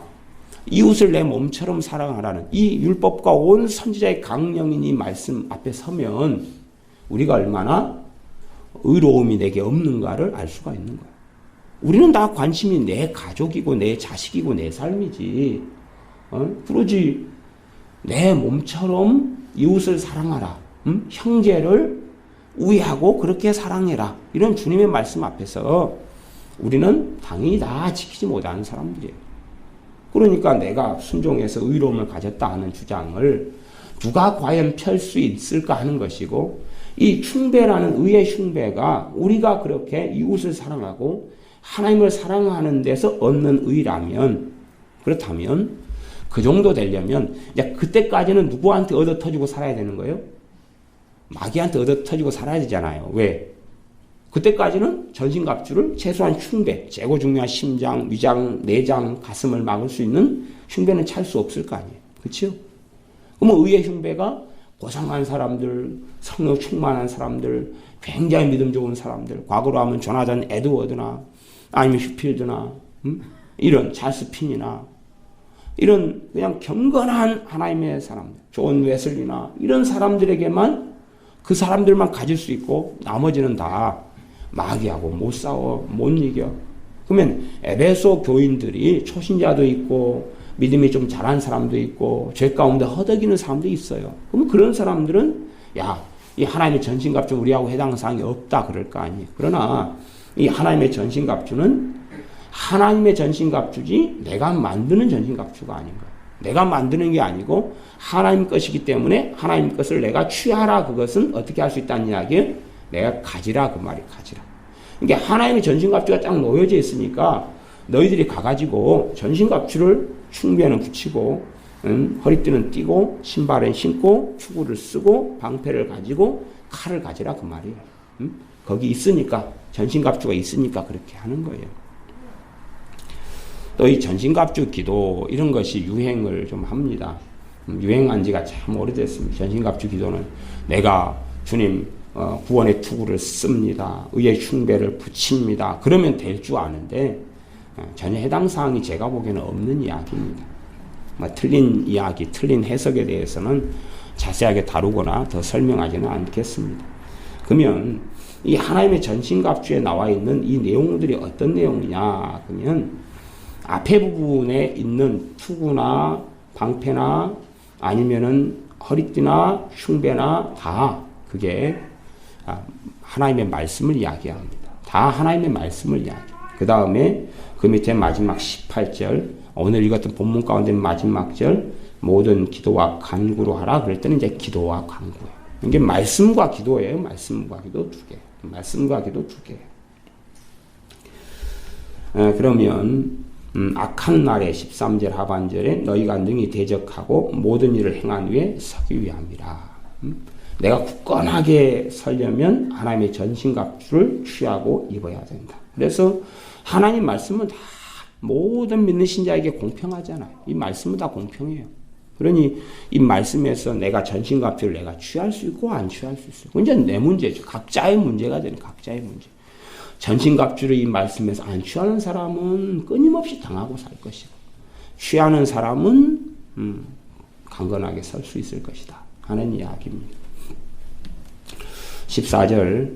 이웃을 내 몸처럼 사랑하라는 이 율법과 온 선지자의 강령인 이 말씀 앞에 서면 우리가 얼마나 의로움이 내게 없는가를 알 수가 있는 거예요. 우리는 다 관심이 내 가족이고 내 자식이고 내 삶이지. 그러지 내 몸처럼 이웃을 사랑하라. 형제를 우애하고 그렇게 사랑해라. 이런 주님의 말씀 앞에서 우리는 당연히 다 지키지 못하는 사람들이에요. 그러니까 내가 순종해서 의로움을 가졌다 하는 주장을 누가 과연 펼 수 있을까 하는 것이고 이 흉배라는 의의 흉배가 우리가 그렇게 이웃을 사랑하고 하나님을 사랑하는 데서 얻는 의라면 그렇다면 그 정도 되려면 이제 그때까지는 누구한테 얻어 터지고 살아야 되는 거예요? 마귀한테 얻어 터지고 살아야 되잖아요. 왜? 그때까지는 전신갑주를 최소한 흉배, 최고 중요한 심장, 위장, 내장, 가슴을 막을 수 있는 흉배는 찰 수 없을 거 아니에요. 그렇죠? 그러면 의의 흉배가 고상한 사람들, 성령 충만한 사람들, 굉장히 믿음 좋은 사람들, 과거로 하면 조나단 에드워드나 아니면 슈필드나 이런 찰스 핀이나 이런 그냥 경건한 하나님의 사람들, 존 웨슬리나 이런 사람들에게만 그 사람들만 가질 수 있고 나머지는 다 마귀하고 못 싸워, 못 이겨. 그러면 에베소 교인들이 초신자도 있고 믿음이 좀 잘한 사람도 있고 죄 가운데 허덕이는 사람도 있어요. 그러면 그런 사람들은 이 하나님의 전신갑주 우리하고 해당 사항이 없다 그럴 거 아니에요. 그러나 이 하나님의 전신갑주는 하나님의 전신갑주지 내가 만드는 전신갑주가 아닌 거예요. 내가 만드는 게 아니고 하나님 것이기 때문에 하나님 것을 내가 취하라. 그것은 어떻게 할 수 있다는 이야기에 내가 가지라 그 말이 가지라. 그러니까 하나님의 전신갑주가 딱 놓여져 있으니까 너희들이 가가지고 전신갑주를 흉배는 붙이고 허리띠는 띠고 신발은 신고 추구를 쓰고 방패를 가지고 칼을 가지라 그 말이에요. 거기 있으니까 전신갑주가 있으니까 그렇게 하는 거예요. 또 이 전신갑주 기도 이런 것이 유행을 좀 합니다. 유행한 지가 참 오래됐습니다. 전신갑주 기도는 내가 주님 구원의 투구를 씁니다. 의의 흉배를 붙입니다. 그러면 될 줄 아는데 전혀 해당 사항이 제가 보기에는 없는 이야기입니다. 틀린 이야기, 틀린 해석에 대해서는 자세하게 다루거나 더 설명하지는 않겠습니다. 그러면 이 하나님의 전신갑주에 나와 있는 이 내용들이 어떤 내용이냐 그러면 앞에 부분에 있는 투구나 방패나 아니면은 허리띠나 흉배나 다 그게 하나님의 말씀을 이야기합니다. 다 하나님의 말씀을 이야기합니다. 그 다음에 그 밑에 마지막 18절, 오늘 읽었던 본문 가운데 마지막 절, 모든 기도와 간구로 하라. 그럴 때는 이제 기도와 간구예요. 이게 말씀과 기도예요. 말씀과 기도 두 개. 말씀과 기도 두 개. 그러면 악한 날에 13절 하반절에 너희가 능히 대적하고 모든 일을 행한 후에 서기 위함이라. 내가 굳건하게 서려면 하나님의 전신갑주를 취하고 입어야 된다. 그래서 하나님 말씀은 다 모든 믿는 신자에게 공평하잖아요. 이 말씀은 다 공평해요. 그러니 이 말씀에서 내가 전신갑주를 내가 취할 수 있고 안 취할 수 있어요. 이제 내 문제죠. 각자의 문제가 되는 각자의 문제. 전신갑주를 이 말씀에서 안 취하는 사람은 끊임없이 당하고 살 것이고, 취하는 사람은 강건하게 설 수 있을 것이다 하는 이야기입니다. 14절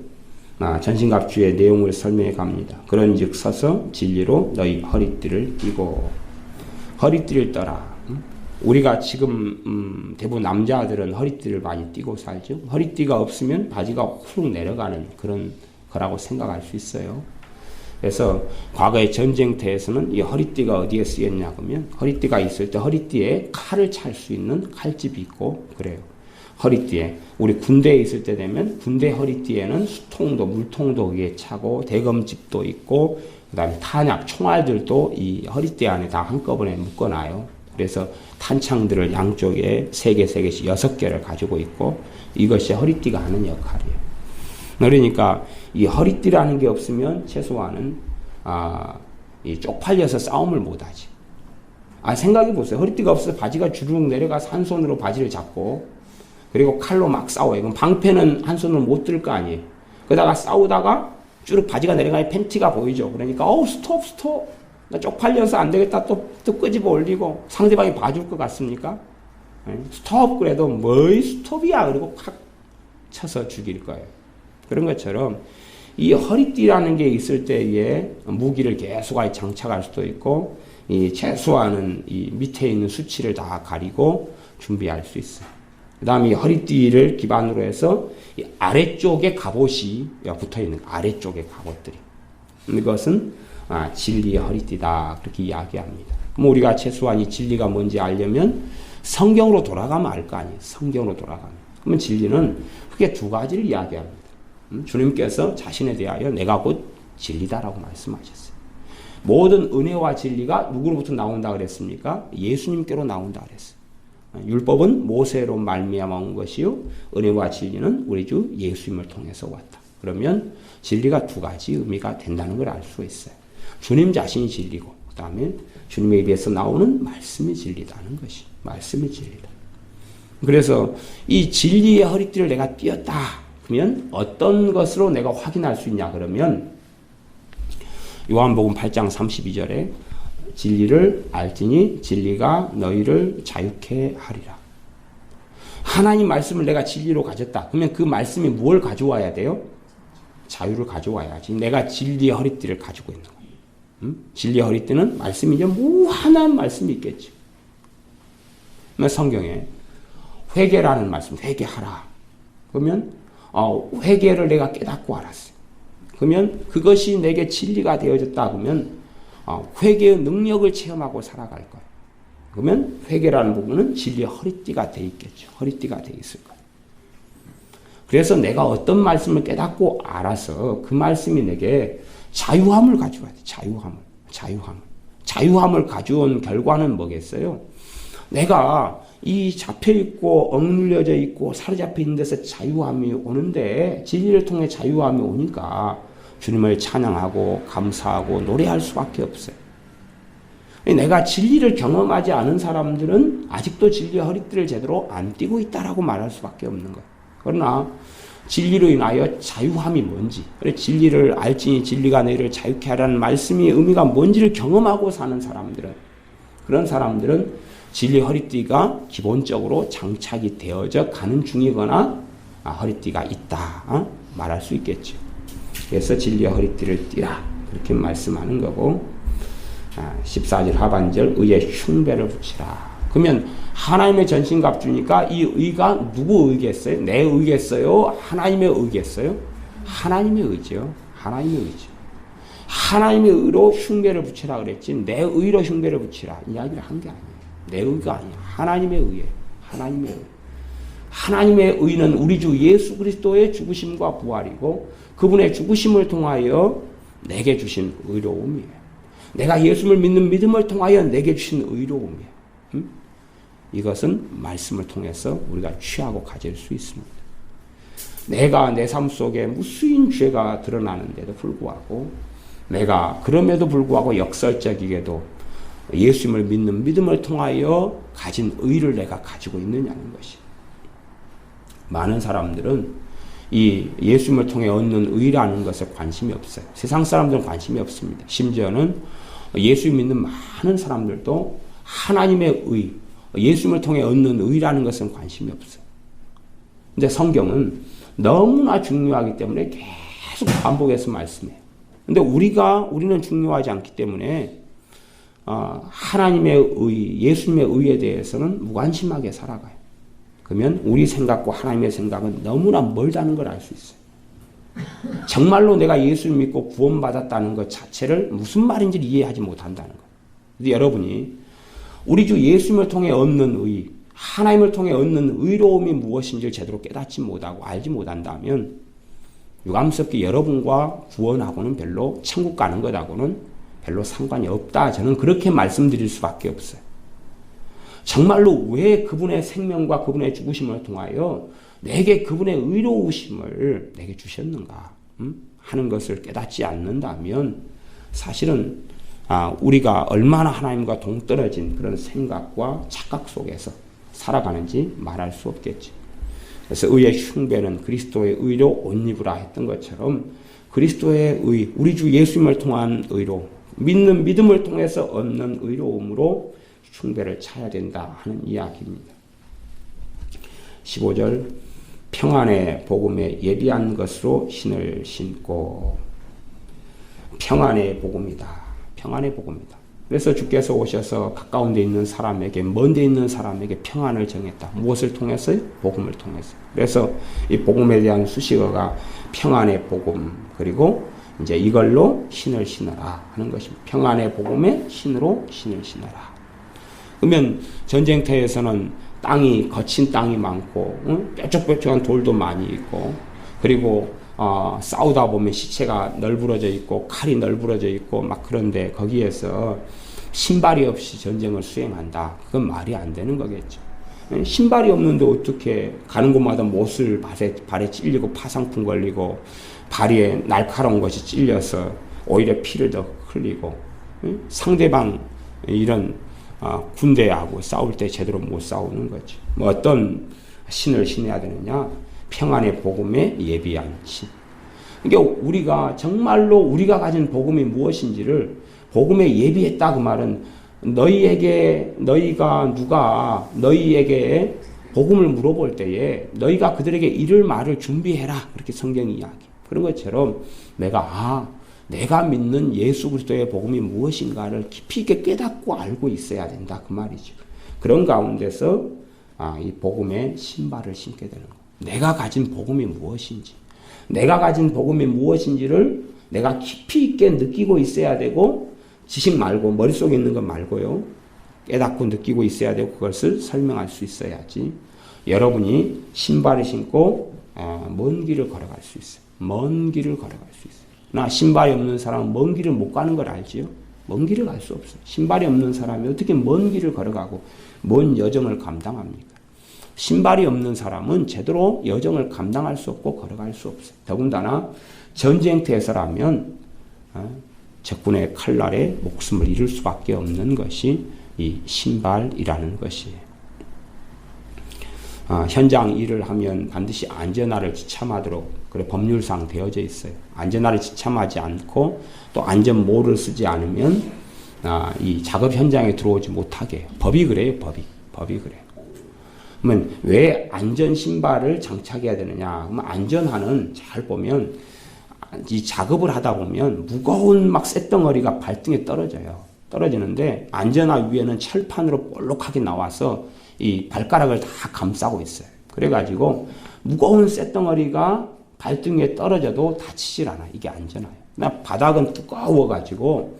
전신갑주의 내용을 설명해 갑니다. 그런즉 서서 진리로 너희 허리띠를 띠고. 허리띠를 떠라. 우리가 지금 대부분 남자들은 허리띠를 많이 띠고 살죠. 허리띠가 없으면 바지가 훅 내려가는 그런 거라고 생각할 수 있어요. 그래서 과거의 전쟁터에서는 이 허리띠가 어디에 쓰였냐 그러면 허리띠가 있을 때 허리띠에 칼을 찰 수 있는 칼집이 있고 그래요. 허리띠에 우리 군대에 있을 때 되면 군대 허리띠에는 수통도 물통도 거기에 차고 대검집도 있고 그다음에 탄약 총알들도 이 허리띠 안에 다 한꺼번에 묶어놔요. 그래서 탄창들을 양쪽에 3개, 3개씩 6개를 가지고 있고 이것이 허리띠가 하는 역할이에요. 그러니까 이 허리띠라는 게 없으면 최소한은 이 쪽팔려서 싸움을 못하지. 생각해 보세요. 허리띠가 없어서 바지가 주르륵 내려가서 한 손으로 바지를 잡고 그리고 칼로 막 싸워요. 그럼 방패는 한 손으로 못 들 거 아니에요. 그러다가 싸우다가 쭈륵 바지가 내려가니 팬티가 보이죠. 그러니까 스톱. 나 쪽팔려서 안 되겠다. 또 끄집어 올리고 상대방이 봐줄 것 같습니까? 스톱 그래도 뭐이 스톱이야. 그리고 팍 쳐서 죽일 거예요. 그런 것처럼 이 허리띠라는 게 있을 때에 무기를 계속 장착할 수도 있고 이 최소한은 이 밑에 있는 수치를 다 가리고 준비할 수 있어요. 그 다음에 이 허리띠를 기반으로 해서 이 아래쪽에 갑옷이 붙어 있는 아래쪽에 갑옷들이 이것은 진리의 허리띠다 그렇게 이야기합니다. 그럼 우리가 최소한 이 진리가 뭔지 알려면 성경으로 돌아가면 알 거 아니에요. 성경으로 돌아가면. 그러면 진리는 크게 두 가지를 이야기합니다. 주님께서 자신에 대하여 내가 곧 진리다라고 말씀하셨어요. 모든 은혜와 진리가 누구로부터 나온다 그랬습니까? 예수님께로 나온다 그랬어요. 율법은 모세로 말미암아 온 것이요 은혜와 진리는 우리 주 예수님을 통해서 왔다. 그러면 진리가 두 가지 의미가 된다는 걸 알 수 있어요. 주님 자신이 진리고 그 다음에 주님의 입에서 나오는 말씀이 진리다는 것이 말씀이 진리다. 그래서 이 진리의 허리띠를 내가 띄었다. 그러면 어떤 것으로 내가 확인할 수 있냐 그러면 요한복음 8장 32절에 진리를 알지니 진리가 너희를 자유케 하리라. 하나님 말씀을 내가 진리로 가졌다. 그러면 그 말씀이 무엇을 가져와야 돼요? 자유를 가져와야지. 내가 진리의 허리띠를 가지고 있는 거예요. 진리의 허리띠는 말씀이 이제 무한한 말씀이 있겠죠. 성경에 회개라는 말씀, 회개하라. 그러면 회개를 내가 깨닫고 알았어요. 그러면 그것이 내게 진리가 되어졌다 그러면 회개의 능력을 체험하고 살아갈 거예요. 그러면 회개라는 부분은 진리의 허리띠가 돼 있겠죠. 허리띠가 돼 있을 거예요. 그래서 내가 어떤 말씀을 깨닫고 알아서 그 말씀이 내게 자유함을 가져와야 돼. 자유함을 가져온 결과는 뭐겠어요? 내가 이 잡혀있고 억눌려져 있고 사로잡혀 있는 데서 자유함이 오는데 진리를 통해 자유함이 오니까 주님을 찬양하고 감사하고 노래할 수밖에 없어요. 내가 진리를 경험하지 않은 사람들은 아직도 진리의 허리띠를 제대로 안 띠고 있다라고 말할 수밖에 없는 거예요. 그러나 진리로 인하여 자유함이 뭔지, 그래 진리를 알지니 진리가 너희를 자유케 하라는 말씀이 의미가 뭔지를 경험하고 사는 사람들은, 그런 사람들은 진리 허리띠가 기본적으로 장착이 되어져 가는 중이거나 허리띠가 있다 말할 수 있겠죠. 그래서 진리의 허리띠를 띠라 그렇게 말씀하는 거고, 14절 하반절 의에 흉배를 붙이라. 그러면 하나님의 전신갑 주니까 이 의가 누구 의겠어요? 내 의겠어요? 하나님의 의겠어요? 하나님의 의죠. 하나님의 의죠. 하나님의 의로 흉배를 붙이라 그랬지 내 의로 흉배를 붙이라 이야기를 한 게 아니에요. 내 의가 아니야. 하나님의 의예요. 하나님의 의. 하나님의 의는 우리 주 예수 그리스도의 죽으심과 부활이고 그분의 죽으심을 통하여 내게 주신 의로움이에요. 내가 예수를 믿는 믿음을 통하여 내게 주신 의로움이에요. 이것은 말씀을 통해서 우리가 취하고 가질 수 있습니다. 내가 내 삶 속에 무수인 죄가 드러나는데도 불구하고 내가 그럼에도 불구하고 역설적이게도 예수님을 믿는 믿음을 통하여 가진 의를 내가 가지고 있느냐는 것이. 많은 사람들은 이 예수님을 통해 얻는 의라는 것에 관심이 없어요. 세상 사람들은 관심이 없습니다. 심지어는 예수 믿는 많은 사람들도 하나님의 의, 예수님을 통해 얻는 의라는 것은 관심이 없어요. 근데 성경은 너무나 중요하기 때문에 계속 반복해서 말씀해요. 근데 우리는 중요하지 않기 때문에 하나님의 의, 예수님의 의에 대해서는 무관심하게 살아가요. 그러면 우리 생각과 하나님의 생각은 너무나 멀다는 걸 알 수 있어요. 정말로 내가 예수를 믿고 구원받았다는 것 자체를 무슨 말인지 이해하지 못한다는 거예요. 그래서 여러분이 우리 주 예수님을 통해 얻는 의, 하나님을 통해 얻는 의로움이 무엇인지를 제대로 깨닫지 못하고 알지 못한다면 유감스럽게 여러분과 구원하고는 별로 천국 가는 것하고는 별로 상관이 없다. 저는 그렇게 말씀드릴 수밖에 없어요. 정말로 왜 그분의 생명과 그분의 죽으심을 통하여 내게 그분의 의로우심을 내게 주셨는가 하는 것을 깨닫지 않는다면 사실은 우리가 얼마나 하나님과 동떨어진 그런 생각과 착각 속에서 살아가는지 말할 수 없겠지. 그래서 의의 흉배는 그리스도의 의로 옷 입으라 했던 것처럼 그리스도의 의, 우리 주 예수님을 통한 의로 믿는 믿음을 통해서 얻는 의로움으로 흉배를 차야 된다 하는 이야기입니다. 15절 평안의 복음에 예비한 것으로 신을 신고 평안의 복음이다. 평안의 복음이다. 그래서 주께서 오셔서 가까운 데 있는 사람에게 먼 데 있는 사람에게 평안을 정했다. 무엇을 통해서요? 복음을 통해서. 그래서 이 복음에 대한 수식어가 평안의 복음 그리고 이제 이걸로 신을 신어라 하는 것입니다. 평안의 복음에 신으로 신을 신어라. 그러면 전쟁터에서는 땅이 거친 땅이 많고 뾰족뾰족한 돌도 많이 있고 그리고 싸우다 보면 시체가 널브러져 있고 칼이 널브러져 있고 막 그런데 거기에서 신발이 없이 전쟁을 수행한다. 그건 말이 안 되는 거겠죠. 신발이 없는데 어떻게 가는 곳마다 못을 발에 찔리고 파상풍 걸리고 발에 날카로운 것이 찔려서 오히려 피를 더 흘리고 상대방 이런 군대하고 싸울 때 제대로 못 싸우는 거죠. 뭐 어떤 신을 신어야 되느냐? 평안의 복음에 예비한 신. 그러니까 우리가 정말로 우리가 가진 복음이 무엇인지를 복음에 예비했다 그 말은 너희가 누가 너희에게 복음을 물어볼 때에 너희가 그들에게 이를 말을 준비해라. 그렇게 성경이 이야기. 그런 것처럼 내가 믿는 예수 그리스도의 복음이 무엇인가를 깊이 있게 깨닫고 알고 있어야 된다. 그 말이죠. 그런 가운데서 이 복음의 신발을 신게 되는 거. 내가 가진 복음이 무엇인지, 내가 가진 복음이 무엇인지를 내가 깊이 있게 느끼고 있어야 되고 지식 말고 머릿속에 있는 것 말고요. 깨닫고 느끼고 있어야 되고 그것을 설명할 수 있어야지. 여러분이 신발을 신고 먼 길을 걸어갈 수 있어요. 먼 길을 걸어갈 수 있어요. 나 신발이 없는 사람은 먼 길을 못 가는 걸 알지요? 먼 길을 갈 수 없어요. 신발이 없는 사람이 어떻게 먼 길을 걸어가고 먼 여정을 감당합니까? 신발이 없는 사람은 제대로 여정을 감당할 수 없고 걸어갈 수 없어요. 더군다나 전쟁터에서라면 적군의 칼날에 목숨을 잃을 수밖에 없는 것이 이 신발이라는 것이에요. 현장 일을 하면 반드시 안전화를 지참하도록 그래 법률상 되어져 있어요. 안전화를 지참하지 않고 또 안전모를 쓰지 않으면 이 작업 현장에 들어오지 못하게 해요. 법이 그래요. 법이 그래요. 그러면 왜 안전 신발을 장착해야 되느냐? 그러면 안전화는 잘 보면 이 작업을 하다 보면 무거운 막 쇳덩어리가 발등에 떨어져요. 떨어지는데 안전화 위에는 철판으로 볼록하게 나와서 이 발가락을 다 감싸고 있어요. 그래가지고 무거운 쇳덩어리가 발등에 떨어져도 다치질 않아. 이게 안전화예요. 바닥은 두꺼워가지고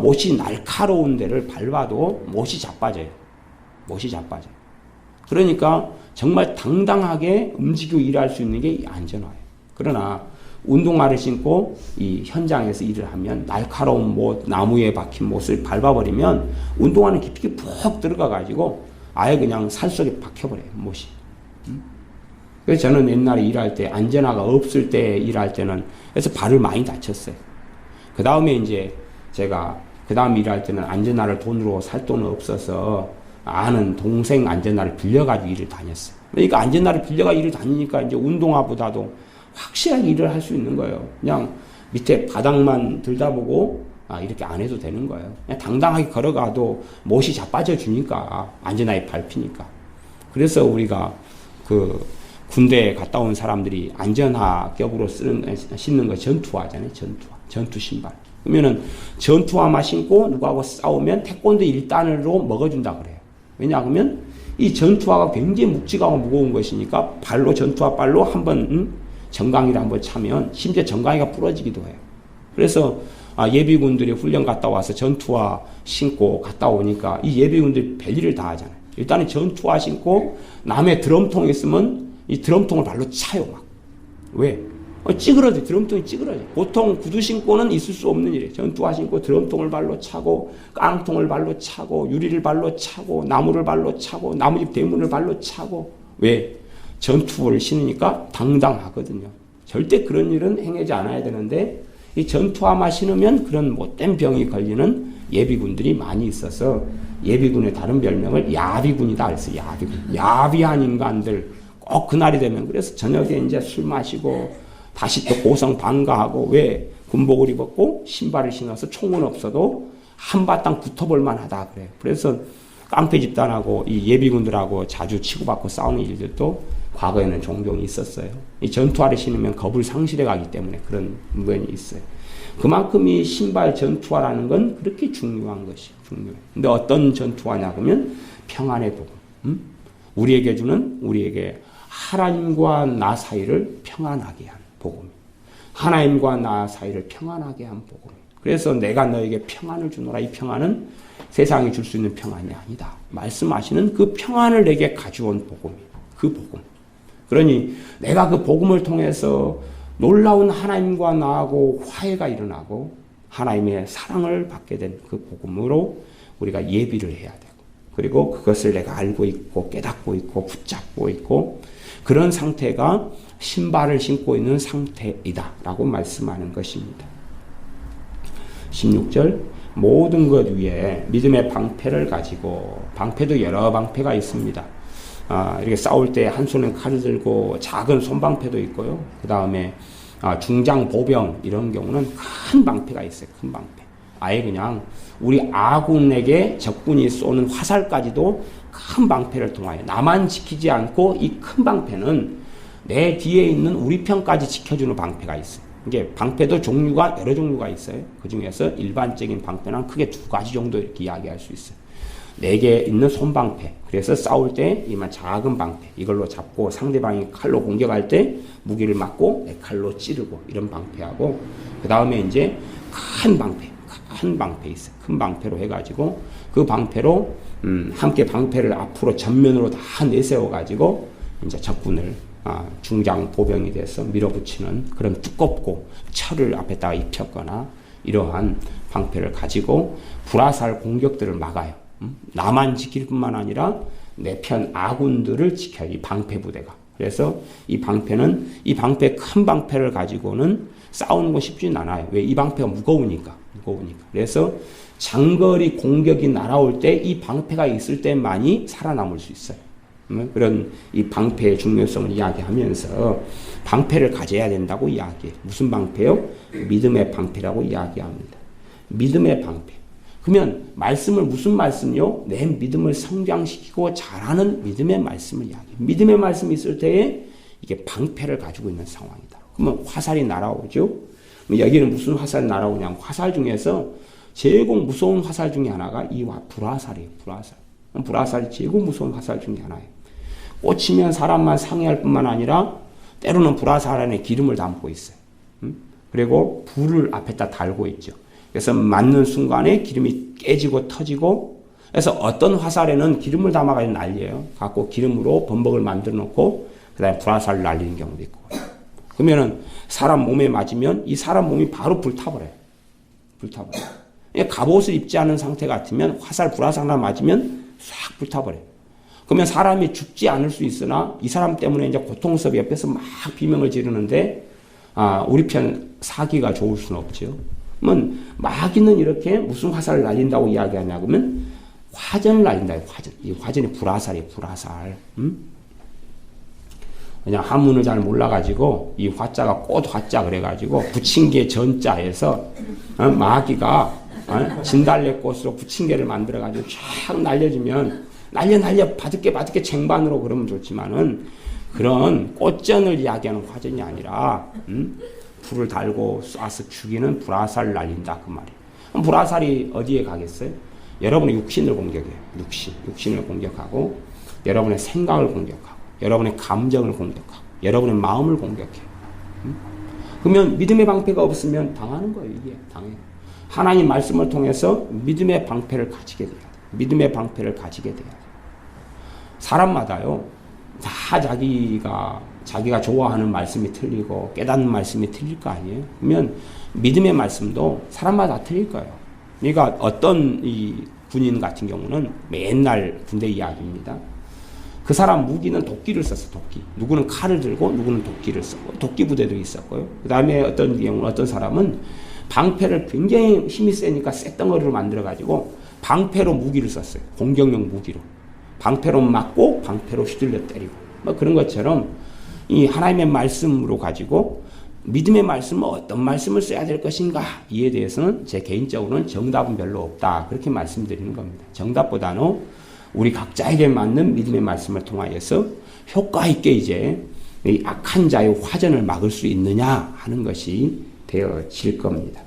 못이 날카로운 데를 밟아도 못이 자빠져요. 못이 자빠져요. 그러니까 정말 당당하게 움직이고 일할 수 있는 게 이 안전화예요. 그러나 운동화를 신고 이 현장에서 일을 하면 날카로운 못, 나무에 박힌 못을 밟아버리면 운동화는 깊이 푹 들어가가지고 아예 그냥 살 속에 박혀버려요. 못이. 그래서 저는 옛날에 일할 때 안전화가 없을 때 일할 때는 그래서 발을 많이 다쳤어요. 그 다음에 이제 제가 그 다음 일할 때는 안전화를 돈으로 살 돈은 없어서 아는 동생 안전화를 빌려가지고 일을 다녔어요. 그러니까 안전화를 빌려가 일을 다니니까 이제 운동화보다도 확실하게 일을 할 수 있는 거예요. 그냥 밑에 바닥만 들다보고 이렇게 안 해도 되는 거예요. 그냥 당당하게 걸어가도 못이 자빠져 주니까 안전하게 밟히니까. 그래서 우리가 그 군대에 갔다 온 사람들이 안전화 격으로 신는 거 전투화잖아요. 전투 신발. 그러면은 전투화만 신고 누구하고 싸우면 태권도 1단으로 먹어준다 그래요. 왜냐하면 이 전투화가 굉장히 묵직하고 무거운 것이니까 발로 전투화 발로 한번 정강이를 한번 차면 심지어 정강이가 부러지기도 해요. 그래서 예비군들이 훈련 갔다 와서 전투화 신고 갔다 오니까 이 예비군들이 별일을 다 하잖아요. 일단은 전투화 신고 남의 드럼통 있으면 이 드럼통을 발로 차요. 막. 왜? 찌그러져. 드럼통이 찌그러져. 보통 구두 신고는 있을 수 없는 일이에요. 전투화 신고 드럼통을 발로 차고 깡통을 발로 차고 유리를 발로 차고 나무를 발로 차고 나무집 대문을 발로 차고. 왜? 전투를 신으니까 당당하거든요. 절대 그런 일은 행하지 않아야 되는데 이 전투화만 신으면 그런 못된 병이 걸리는 예비군들이 많이 있어서 예비군의 다른 별명을 야비군이다 그랬어요. 야비군. 야비한 인간들 꼭 그날이 되면 그래서 저녁에 이제 술 마시고 다시 또 고성방가하고 왜 군복을 입었고 신발을 신어서 총은 없어도 한바탕 붙어볼만 하다 그래요. 그래서 깡패 집단하고 이 예비군들하고 자주 치고받고 싸우는 일들도 과거에는 종종 있었어요. 이 전투화를 신으면 겁을 상실해 가기 때문에 그런 면이 있어요. 그만큼 이 신발 전투화라는 건 그렇게 중요한 것이 중요해요. 근데 어떤 전투화냐 그러면 평안의 복음. 우리에게 주는 우리에게 하나님과 나 사이를 평안하게 한 복음. 하나님과 나 사이를 평안하게 한 복음. 그래서 내가 너에게 평안을 주노라. 이 평안은 세상이 줄 수 있는 평안이 아니다. 말씀하시는 그 평안을 내게 가져온 복음이에요. 그 복음. 그러니 내가 그 복음을 통해서 놀라운 하나님과 나하고 화해가 일어나고 하나님의 사랑을 받게 된 그 복음으로 우리가 예비를 해야 되고 그리고 그것을 내가 알고 있고 깨닫고 있고 붙잡고 있고 그런 상태가 신발을 신고 있는 상태이다 라고 말씀하는 것입니다. 16절 모든 것 위에 믿음의 방패를 가지고 방패도 여러 방패가 있습니다. 이렇게 싸울 때 한 손에 칼을 들고 작은 손방패도 있고요. 그 다음에 중장 보병 이런 경우는 큰 방패가 있어요. 큰 방패. 아예 그냥 우리 아군에게 적군이 쏘는 화살까지도 큰 방패를 통하여 나만 지키지 않고 이 큰 방패는 내 뒤에 있는 우리 편까지 지켜주는 방패가 있어요. 이게 방패도 종류가 여러 종류가 있어요. 그 중에서 일반적인 방패는 크게 두 가지 정도 이렇게 이야기할 수 있어요. 내게 있는 손방패. 그래서 싸울 때 이만 작은 방패. 이걸로 잡고 상대방이 칼로 공격할 때 무기를 맞고 내 칼로 찌르고 이런 방패하고 그 다음에 이제 큰 방패. 큰 방패 있어요. 큰 방패로 해가지고 그 방패로 함께 방패를 앞으로 전면으로 다 내세워가지고 이제 적군을 중장 보병이 돼서 밀어붙이는 그런 두껍고 철을 앞에다가 입혔거나 이러한 방패를 가지고 불화살 공격들을 막아요. 나만 지킬 뿐만 아니라 내 편 아군들을 지켜요. 이 방패 부대가. 그래서 이 방패는 이 방패 큰 방패를 가지고는 싸우는 거 쉽지는 않아요. 왜? 이 방패가 무거우니까. 그래서 장거리 공격이 날아올 때 이 방패가 있을 때만이 살아남을 수 있어요. 그런 이 방패의 중요성을 이야기하면서 방패를 가져야 된다고 이야기해요. 무슨 방패요? 믿음의 방패라고 이야기합니다. 믿음의 방패. 그러면 말씀을 무슨 말씀이요? 내 믿음을 성장시키고 잘하는 믿음의 말씀을 이야기해요. 믿음의 말씀이 있을 때에 이게 방패를 가지고 있는 상황이다. 그러면 화살이 날아오죠. 여기는 무슨 화살이 날아오냐? 화살 중에서 제일 무서운 화살 중에 하나가 이 불화살이에요. 불화살. 불화살이 제일 무서운 화살 중에 하나예요. 꽂히면 사람만 상해할 뿐만 아니라 때로는 불화살 안에 기름을 담고 있어요. 그리고 불을 앞에다 달고 있죠. 그래서 맞는 순간에 기름이 깨지고 터지고, 그래서 어떤 화살에는 기름을 담아가지고 날려요. 갖고 기름으로 범벅을 만들어 놓고 그 다음에 불화살을 날리는 경우도 있고. 그러면은 사람 몸에 맞으면 이 사람 몸이 바로 불타버려요. 불타버려요. 갑옷을 입지 않은 상태 같으면 불화살만 맞으면 싹 불타버려요. 그러면 사람이 죽지 않을 수 있으나 이 사람 때문에 이제 고통스럽게 옆에서 막 비명을 지르는데, 우리 편 사기가 좋을 수는 없죠. 그러면 마귀는 이렇게 무슨 화살을 날린다고 이야기하냐 그러면 화전을 날린다. 화전. 이 화전이 불화살이에요. 불화살. 그냥 한문을 잘 몰라가지고 이 화자가 꽃 화자 그래가지고 부침개 전자에서 마귀가 진달래꽃으로 부침개를 만들어가지고 쫙 날려주면 날려 바득게 쟁반으로 그러면 좋지만은 그런 꽃전을 이야기하는 화전이 아니라 불을 달고 쏴서 죽이는 불화살을 날린다 그 말이에요. 불화살이 어디에 가겠어요? 여러분의 육신을 공격해요. 육신을 공격하고 여러분의 생각을 공격하고 여러분의 감정을 공격하고 여러분의 마음을 공격해요. 그러면 믿음의 방패가 없으면 당하는 거예요. 이게 당해요. 하나님 말씀을 통해서 믿음의 방패를 가지게 돼요. 믿음의 방패를 가지게 돼요. 사람마다요. 다 자기가 좋아하는 말씀이 틀리고 깨닫는 말씀이 틀릴 거 아니에요. 그러면 믿음의 말씀도 사람마다 틀릴 거예요. 그러니까 어떤 이 군인 같은 경우는 맨날 군대 이야기입니다. 그 사람 무기는 도끼를 썼어. 도끼. 누구는 칼을 들고 누구는 도끼를 썼고 도끼 부대도 있었고요. 그 다음에 어떤 사람은 방패를 굉장히 힘이 세니까 쇳덩어리로 만들어가지고 방패로 무기를 썼어요. 공격용 무기로. 방패로 맞고 방패로 휘둘러 때리고 뭐 그런 것처럼 이 하나님의 말씀으로 가지고 믿음의 말씀은 어떤 말씀을 써야 될 것인가 이에 대해서는 제 개인적으로는 정답은 별로 없다 그렇게 말씀드리는 겁니다. 정답보다는 우리 각자에게 맞는 믿음의 말씀을 통하여서 효과 있게 이제 이 악한 자의 화전을 막을 수 있느냐 하는 것이 되어질 겁니다.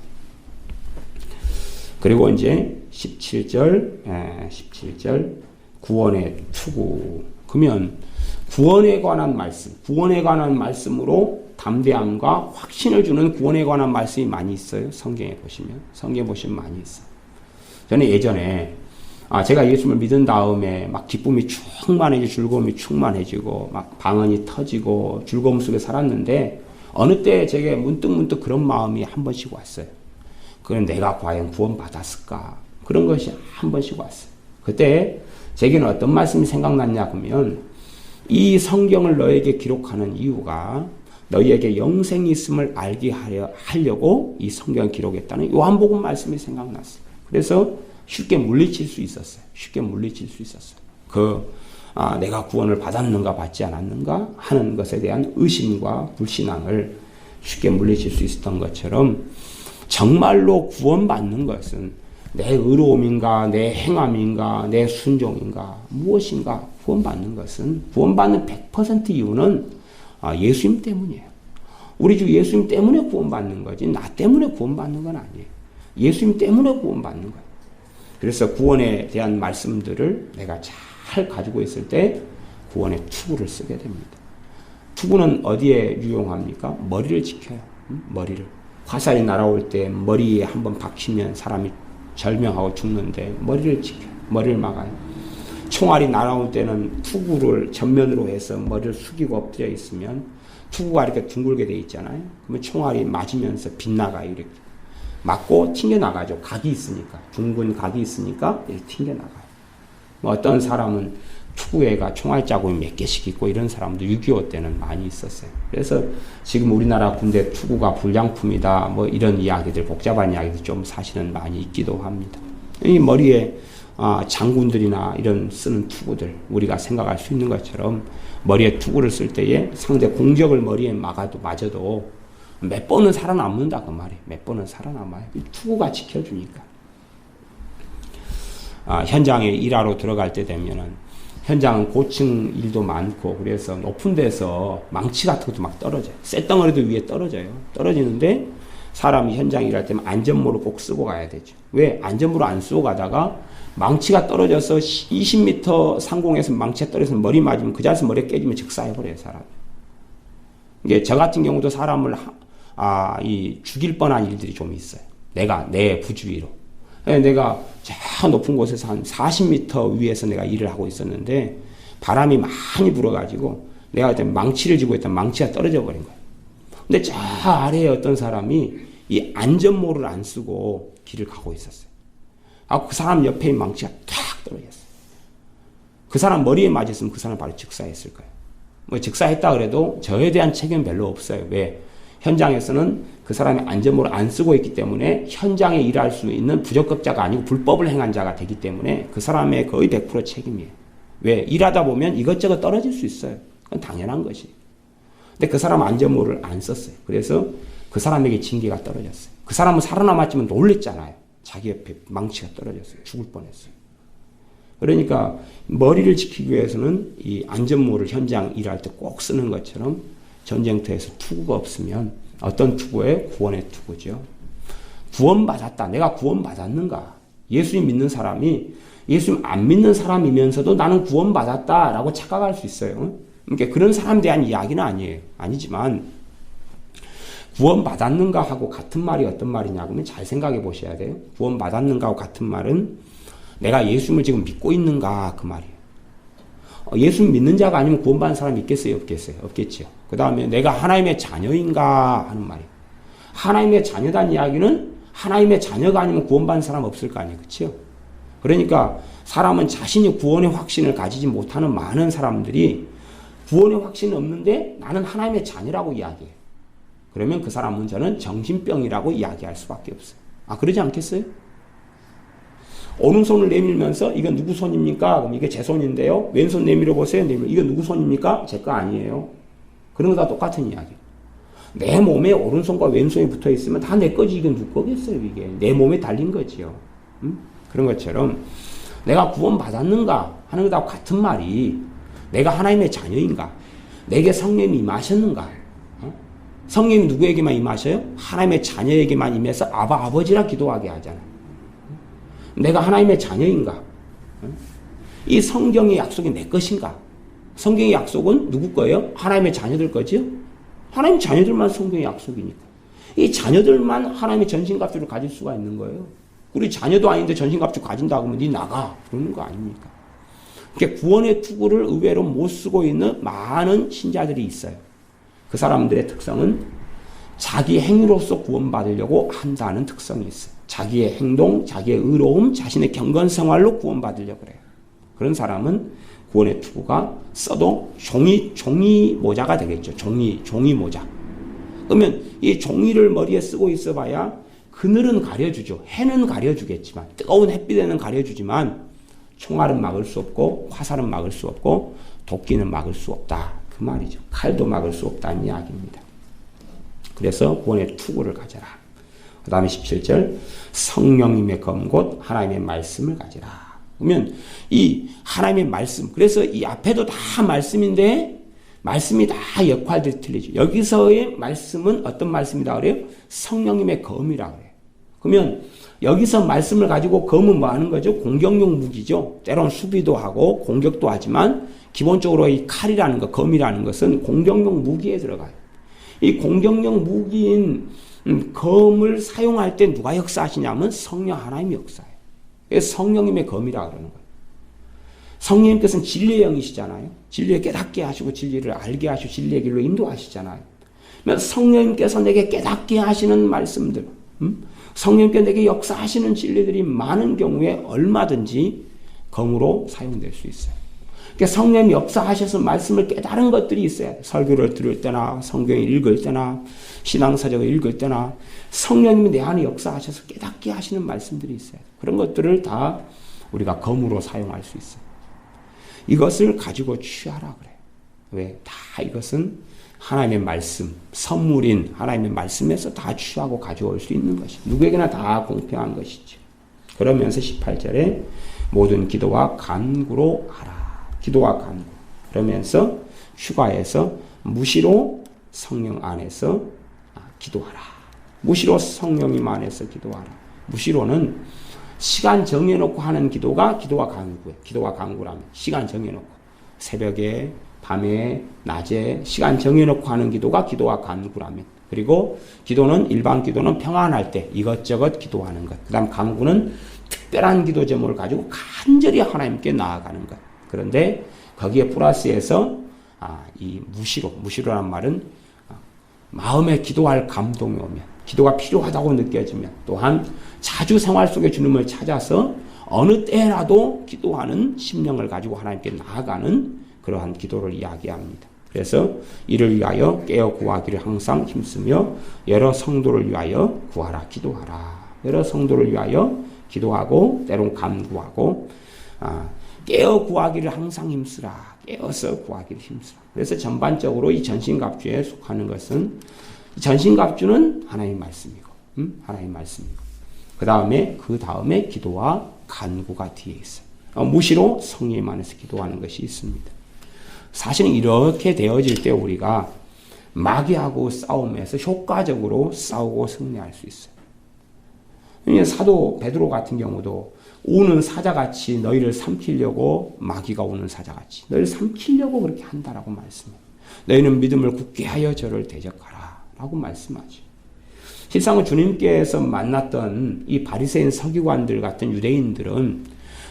그리고 이제 17절 구원의 투구. 그러면 구원에 관한 말씀으로 담대함과 확신을 주는 구원에 관한 말씀이 많이 있어요. 성경에 보시면 많이 있어요. 저는 예전에 제가 예수를 믿은 다음에 막 기쁨이 충만해지고 즐거움이 충만해지고 막 방언이 터지고 즐거움 속에 살았는데 어느 때 제게 문득 그런 마음이 한 번씩 왔어요. 그건 내가 과연 구원받았을까? 그런 것이 한 번씩 왔어요. 그때 제게는 어떤 말씀이 생각났냐 그러면 이 성경을 너에게 기록하는 이유가 너희에게 영생이 있음을 알게 하려고 이 성경을 기록했다는 요한복음 말씀이 생각났어요. 그래서 쉽게 물리칠 수 있었어요. 내가 구원을 받았는가 받지 않았는가 하는 것에 대한 의심과 불신앙을 쉽게 물리칠 수 있었던 것처럼 정말로 구원받는 것은 내 의로움인가 내 행함인가 내 순종인가 무엇인가 구원받는 100% 이유는 예수님 때문이에요. 우리 주 예수님 때문에 구원받는 거지 나 때문에 구원받는 건 아니에요. 예수님 때문에 구원받는 거예요. 그래서 구원에 대한 말씀들을 내가 잘 가지고 있을 때 구원의 투구를 쓰게 됩니다. 투구는 어디에 유용합니까? 머리를 지켜요. 머리를. 화살이 날아올 때 머리에 한번 박히면 사람이 절명하고 죽는데 머리를 지켜요. 머리를 막아요. 총알이 날아올 때는 투구를 전면으로 해서 머리를 숙이고 엎드려 있으면 투구가 이렇게 둥글게 돼 있잖아요. 그러면 총알이 맞으면서 빗나가요. 이렇게. 맞고 튕겨나가죠. 각이 있으니까. 둥근 각이 있으니까 이렇게 튕겨나가요. 어떤 사람은 투구에가 총알 자국이 몇 개씩 있고 이런 사람도 6.25 때는 많이 있었어요. 그래서 지금 우리나라 군대 투구가 불량품이다 뭐 이런 이야기들 복잡한 이야기들 좀 사실은 많이 있기도 합니다. 이 머리에 장군들이나 이런 쓰는 투구들 우리가 생각할 수 있는 것처럼 머리에 투구를 쓸 때에 상대 공격을 머리에 맞아도 몇 번은 살아남는다 그 말이에요. 몇 번은 살아남아요. 투구가 지켜주니까. 현장에 일하러 들어갈 때 되면은 현장은 고층 일도 많고 그래서 높은 데서 망치 같은 것도 막 떨어져요. 쇳덩어리도 위에 떨어져요. 떨어지는데 사람이 현장에 일할 때면 안전모를 꼭 쓰고 가야 되죠. 왜? 안전모를 안 쓰고 가다가 망치가 떨어져서 20m 상공에서 망치가 떨어져서 머리 맞으면 그 자리에서 머리가 깨지면 즉사해버려요, 사람. 이게 저 같은 경우도 사람을 죽일 뻔한 일들이 좀 있어요. 내 부주의로. 내가 저 높은 곳에서 한 40m 위에서 내가 일을 하고 있었는데 바람이 많이 불어가지고 내가 그때 망치를 쥐고 있던 망치가 떨어져 버린 거예요. 근데 저 아래에 어떤 사람이 이 안전모를 안 쓰고 길을 가고 있었어요. 그 사람 옆에 있는 망치가 탁 떨어졌어요. 그 사람 머리에 맞았으면 그 사람 바로 즉사했을 거예요. 뭐 즉사했다 그래도 저에 대한 책임은 별로 없어요. 왜? 현장에서는 그 사람이 안전모를 안 쓰고 있기 때문에 현장에 일할 수 있는 부적격자가 아니고 불법을 행한 자가 되기 때문에 그 사람의 거의 100% 책임이에요. 왜? 일하다 보면 이것저것 떨어질 수 있어요. 그건 당연한 것이에요. 근데 그 사람은 안전모를 안 썼어요. 그래서 그 사람에게 징계가 떨어졌어요. 그 사람은 살아남았지만 놀랬잖아요. 자기 옆에 망치가 떨어졌어요. 죽을 뻔했어요. 그러니까 머리를 지키기 위해서는 이 안전모를 현장 일할 때 꼭 쓰는 것처럼 전쟁터에서 투구가 없으면 어떤 투구에 구원의 투구죠. 구원받았다. 내가 구원받았는가? 예수님 믿는 사람이 예수님 안 믿는 사람이면서도 나는 구원받았다라고 착각할 수 있어요. 그러니까 그런 사람에 대한 이야기는 아니에요. 아니지만 구원받았는가 하고 같은 말이 어떤 말이냐 그러면 잘 생각해 보셔야 돼요. 구원받았는가 하고 같은 말은 내가 예수님을 지금 믿고 있는가 그 말이에요. 예수님 믿는 자가 아니면 구원받는 사람이 있겠어요? 없겠어요? 없겠죠. 그 다음에 내가 하나님의 자녀인가 하는 말이에요. 하나님의 자녀다는 이야기는 하나님의 자녀가 아니면 구원받는 사람 없을 거 아니에요. 그렇죠? 그러니까 사람은 자신이 구원의 확신을 가지지 못하는 많은 사람들이 구원의 확신은 없는데 나는 하나님의 자녀라고 이야기해요. 그러면 그 사람은 저는 정신병이라고 이야기할 수밖에 없어요. 그러지 않겠어요? 오른손을 내밀면서 이건 누구 손입니까? 그럼 이게 제 손인데요. 왼손 내밀어 보세요. 이거 누구 손입니까? 제 거 아니에요. 그런 거 다 똑같은 이야기예요. 내 몸에 오른손과 왼손이 붙어 있으면 다 내 거지. 이건 누구 거겠어요? 이게 내 몸에 달린 거지요. 그런 것처럼 내가 구원받았는가 하는 것하고 같은 말이 내가 하나님의 자녀인가? 내게 성령이 임하셨는가? 성령이 누구에게만 임하셔요? 하나님의 자녀에게만 임해서 아버지라 기도하게 하잖아요. 내가 하나님의 자녀인가? 이 성경의 약속이 내 것인가? 성경의 약속은 누구 거예요? 하나님의 자녀들 거죠? 하나님의 자녀들만 성경의 약속이니까. 이 자녀들만 하나님의 전신갑주를 가질 수가 있는 거예요. 우리 자녀도 아닌데 전신갑주 가진다고 하면 니 나가. 그러는 거 아닙니까? 그러니까 구원의 투구를 의외로 못 쓰고 있는 많은 신자들이 있어요. 그 사람들의 특성은 자기 행위로서 구원받으려고 한다는 특성이 있어요. 자기의 행동, 자기의 의로움, 자신의 경건 생활로 구원받으려고 그래요. 그런 사람은 구원의 투구가 써도 종이 모자가 되겠죠. 종이 모자. 그러면 이 종이를 머리에 쓰고 있어 봐야 그늘은 가려주죠. 해는 가려주겠지만, 뜨거운 햇빛에는 가려주지만, 총알은 막을 수 없고, 화살은 막을 수 없고, 도끼는 막을 수 없다. 그 말이죠. 칼도 막을 수 없다는 이야기입니다. 그래서 구원의 투구를 가져라. 그 다음에 17절 성령님의 검 곧 하나님의 말씀을 가지라. 그러면 이 하나님의 말씀, 그래서 이 앞에도 다 말씀인데 말씀이 다 역할들이 틀리죠. 여기서의 말씀은 어떤 말씀이다 그래요? 성령님의 검이라 그래요. 그러면 여기서 말씀을 가지고 검은 뭐 하는 거죠? 공격용 무기죠. 때론 수비도 하고 공격도 하지만 기본적으로 이 칼이라는 것, 검이라는 것은 공격용 무기에 들어가요. 이 공격용 무기인 검을 사용할 때 누가 역사하시냐면 성령 하나님이 역사해요. 그래서 성령님의 검이라 그러는 거예요. 성령님께서는 진리의 영이시잖아요. 진리에 깨닫게 하시고 진리를 알게 하시고 진리의 길로 인도하시잖아요. 성령님께서 내게 깨닫게 하시는 말씀들, 성령님께 내게 역사하시는 진리들이 많은 경우에 얼마든지 검으로 사용될 수 있어요. 그러니까 성령님이 역사하셔서 말씀을 깨달은 것들이 있어야 돼요. 설교를 들을 때나 성경을 읽을 때나 신앙사적을 읽을 때나 성령님이 내 안에 역사하셔서 깨닫게 하시는 말씀들이 있어요. 그런 것들을 다 우리가 검으로 사용할 수 있어요. 이것을 가지고 취하라 그래요. 왜? 다 이것은 하나님의 말씀, 선물인 하나님의 말씀에서 다 취하고 가져올 수 있는 것이 누구에게나 다 공평한 것이죠. 그러면서 18절에 모든 기도와 간구로 하라. 기도와 간구. 그러면서 휴가에서 무시로 성령 안에서 기도하라. 무시로 성령님 안에서 기도하라. 무시로는 시간 정해놓고 하는 기도가 간구예요. 기도가 간구라면 시간 정해놓고 새벽에 밤에 낮에 시간 정해놓고 하는 기도가 간구라면, 그리고 기도는 일반 기도는 평안할 때 이것저것 기도하는 것, 그 다음 간구는 특별한 기도 제목을 가지고 간절히 하나님께 나아가는 것. 그런데 거기에 플러스해서 이 무시로란 말은 마음에 기도할 감동이 오면, 기도가 필요하다고 느껴지면, 또한 자주 생활 속에 주님을 찾아서 어느 때라도 기도하는 심령을 가지고 하나님께 나아가는 그러한 기도를 이야기합니다. 그래서 이를 위하여 깨어 구하기를 항상 힘쓰며 여러 성도를 위하여 구하라, 기도하라. 여러 성도를 위하여 기도하고 때론 간구하고 깨어 구하기를 항상 힘쓰라. 깨어서 구하기를 힘쓰라. 그래서 전반적으로 이 전신갑주에 속하는 것은, 전신갑주는 하나님 말씀이고, 하나님 말씀이고, 그 다음에 기도와 간구가 뒤에 있어요. 무시로 성령 안에서 기도하는 것이 있습니다. 사실은 이렇게 되어질 때 우리가 마귀하고 싸움에서 효과적으로 싸우고 승리할 수 있어요. 사도 베드로 같은 경우도 오는 사자같이 너희를 삼키려고, 마귀가 오는 사자같이 너희를 삼키려고 그렇게 한다라고 말씀해요. 너희는 믿음을 굳게 하여 저를 대적하라 라고 말씀하죠. 실상은 주님께서 만났던 이 바리새인 서기관들 같은 유대인들은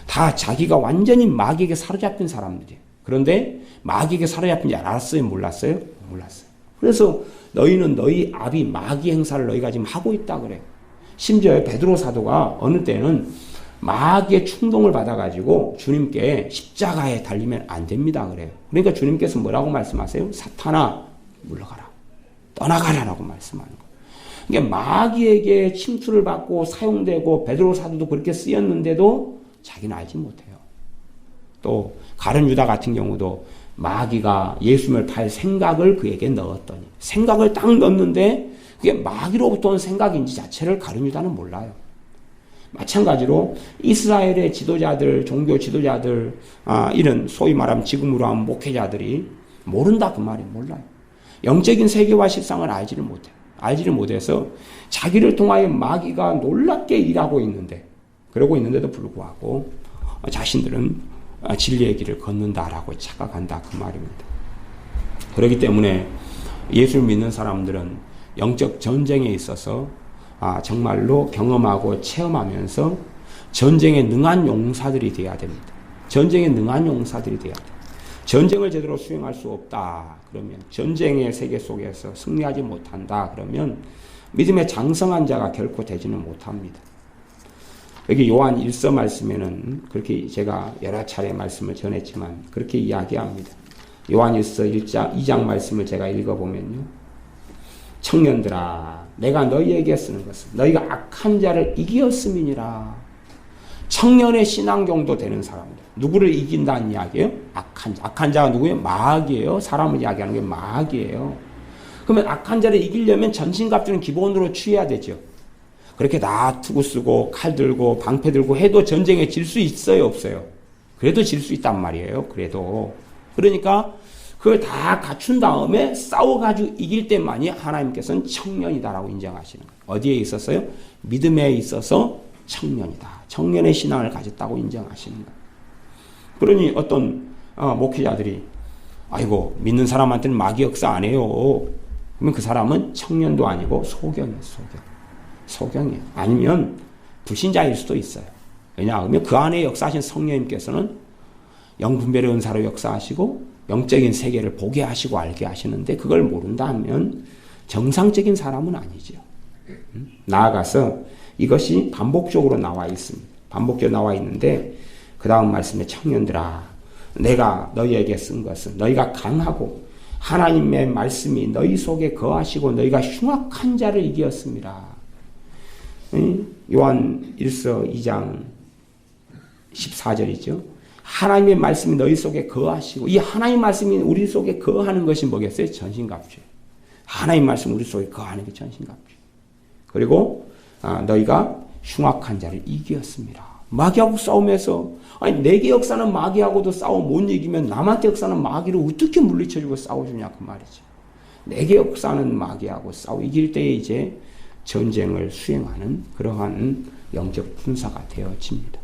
다 자기가 완전히 마귀에게 사로잡힌 사람들이에요. 그런데 마귀에게 사로잡힌 줄 알았어요? 몰랐어요? 몰랐어요. 그래서 너희는 너희 아비 마귀 행사를 너희가 지금 하고 있다 그래요. 심지어 베드로 사도가 어느 때는 마귀의 충동을 받아가지고 주님께 십자가에 달리면 안 됩니다 그래요. 그러니까 주님께서 뭐라고 말씀하세요? 사탄아 물러가라, 떠나가라라고 말씀하는 거예요. 그러니까 마귀에게 침투를 받고 사용되고 베드로 사도도 그렇게 쓰였는데도 자기는 알지 못해요. 또 가룟 유다 같은 경우도 마귀가 예수님을 팔 생각을 그에게 넣었더니, 생각을 딱 넣었는데 그게 마귀로부터 온 생각인지 자체를 가룟 유다는 몰라요. 마찬가지로 이스라엘의 지도자들, 종교 지도자들, 이런 소위 말하면 지금으로 하면 목회자들이 모른다 그 말이에요. 몰라요. 영적인 세계와 실상을 알지를 못해요. 알지를 못해서 자기를 통하여 마귀가 놀랍게 일하고 있는데, 그러고 있는데도 불구하고 자신들은 진리의 길을 걷는다라고 착각한다 그 말입니다. 그렇기 때문에 예수를 믿는 사람들은 영적 전쟁에 있어서 정말로 경험하고 체험하면서 전쟁에 능한 용사들이 되어야 됩니다. 전쟁에 능한 용사들이 되어야 돼요. 전쟁을 제대로 수행할 수 없다 그러면, 전쟁의 세계 속에서 승리하지 못한다 그러면 믿음의 장성한 자가 결코 되지는 못합니다. 여기 요한 1서 말씀에는 그렇게 제가 여러 차례 말씀을 전했지만 그렇게 이야기합니다. 요한 1서 2장 말씀을 제가 읽어보면요, 청년들아 내가 너희에게 쓰는 것은 너희가 악한 자를 이기었음이니라. 청년의 신앙 정도 되는 사람들, 누구를 이긴다는 이야기예요? 악한 자가 누구예요? 마귀예요. 사람을 이야기하는 게 마귀예요. 그러면 악한 자를 이기려면 전신갑주는 기본으로 취해야 되죠. 그렇게 다 투구 쓰고 칼 들고 방패 들고 해도 전쟁에 질 수 있어요, 없어요? 그래도 질 수 있단 말이에요. 그래도. 그러니까 그걸 다 갖춘 다음에 싸워가지고 이길 때만이 하나님께서는 청년이다라고 인정하시는 거예요. 어디에 있어서요? 믿음에 있어서 청년이다. 청년의 신앙을 가졌다고 인정하시는 거예요. 그러니 어떤 목회자들이 아이고 믿는 사람한테는 마귀 역사 안 해요. 그러면 그 사람은 청년도 아니고 소경이에요. 소경이에요. 아니면 불신자일 수도 있어요. 왜냐하면 그 안에 역사하신 성령님께서는 영분별의 은사로 역사하시고 영적인 세계를 보게 하시고 알게 하시는데 그걸 모른다 하면 정상적인 사람은 아니죠. 나아가서 이것이 반복적으로 나와 있습니다. 반복적으로 나와 있는데 그 다음 말씀에 청년들아 내가 너희에게 쓴 것은 너희가 강하고 하나님의 말씀이 너희 속에 거하시고 너희가 흉악한 자를 이기었습니다. 요한 1서 2장 14절이죠. 하나님의 말씀이 너희 속에 거하시고, 이 하나님 말씀이 우리 속에 거하는 것이 뭐겠어요? 전신갑주예요. 하나님 말씀 우리 속에 거하는 게 전신갑주예요. 그리고 너희가 흉악한 자를 이기었습니다. 마귀하고 싸움에서 아니 내게 역사는 마귀하고도 싸워 못 이기면 남한테 역사는 마귀를 어떻게 물리쳐주고 싸워주냐 그 말이죠. 내게 역사는 마귀하고 싸워 이길 때에 이제 전쟁을 수행하는 그러한 영적 군사가 되어집니다.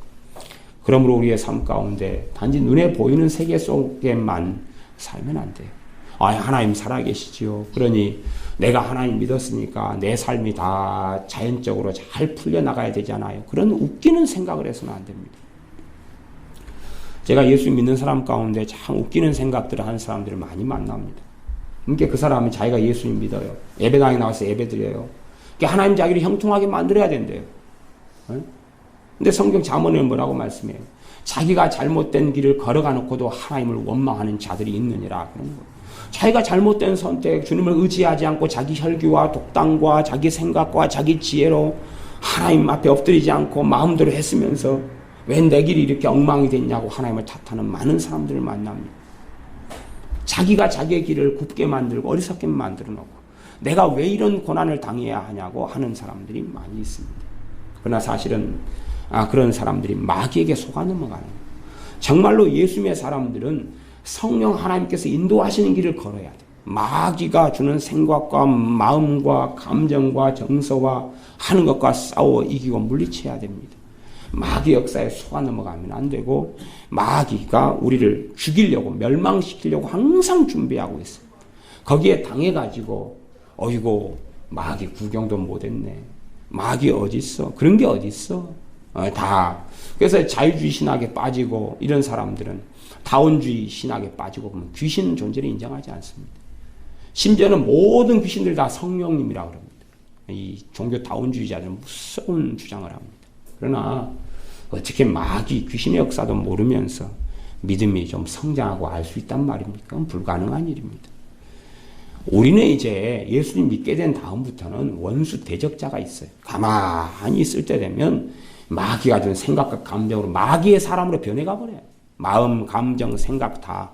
그러므로 우리의 삶 가운데 단지 눈에 보이는 세계 속에만 살면 안 돼요. 하나님 살아계시지요. 그러니 내가 하나님 믿었으니까 내 삶이 다 자연적으로 잘 풀려나가야 되잖아요. 그런 웃기는 생각을 해서는 안 됩니다. 제가 예수 믿는 사람 가운데 참 웃기는 생각들을 하는 사람들을 많이 만납니다. 그러니까 그 사람은 자기가 예수님 믿어요. 예배당에 나와서 예배 드려요. 그러니까 하나님 자기를 형통하게 만들어야 된대요. 근데 성경 잠언에 뭐라고 말씀해요? 자기가 잘못된 길을 걸어가 놓고도 하나님을 원망하는 자들이 있느니라 그런 거예요. 자기가 잘못된 선택, 주님을 의지하지 않고 자기 혈기와 독단과 자기 생각과 자기 지혜로 하나님 앞에 엎드리지 않고 마음대로 했으면서 왜 내 길이 이렇게 엉망이 됐냐고 하나님을 탓하는 많은 사람들을 만납니다. 자기가 자기의 길을 굽게 만들고 어리석게 만들어 놓고 내가 왜 이런 고난을 당해야 하냐고 하는 사람들이 많이 있습니다. 그러나 사실은 그런 사람들이 마귀에게 속아 넘어가는 거예요. 정말로 예수님의 사람들은 성령 하나님께서 인도하시는 길을 걸어야 돼요. 마귀가 주는 생각과 마음과 감정과 정서와 하는 것과 싸워 이기고 물리쳐야 됩니다. 마귀 역사에 속아 넘어가면 안 되고 마귀가 우리를 죽이려고 멸망시키려고 항상 준비하고 있어요. 거기에 당해가지고 어이고 마귀 구경도 못했네. 마귀 어딨어? 그런 게 어딨어? 다. 그래서 자유주의 신학에 빠지고 이런 사람들은 다원주의 신학에 빠지고 보면 귀신 존재를 인정하지 않습니다. 심지어는 모든 귀신들 다 성령님이라고 합니다. 이 종교 다원주의자들은 무서운 주장을 합니다. 그러나 어떻게 마귀 귀신의 역사도 모르면서 믿음이 좀 성장하고 알 수 있단 말입니까? 그건 불가능한 일입니다. 우리는 이제 예수님 믿게 된 다음부터는 원수 대적자가 있어요. 가만히 있을 때 되면 마귀가 준 생각과 감정으로 마귀의 사람으로 변해가 버려요. 마음, 감정, 생각 다.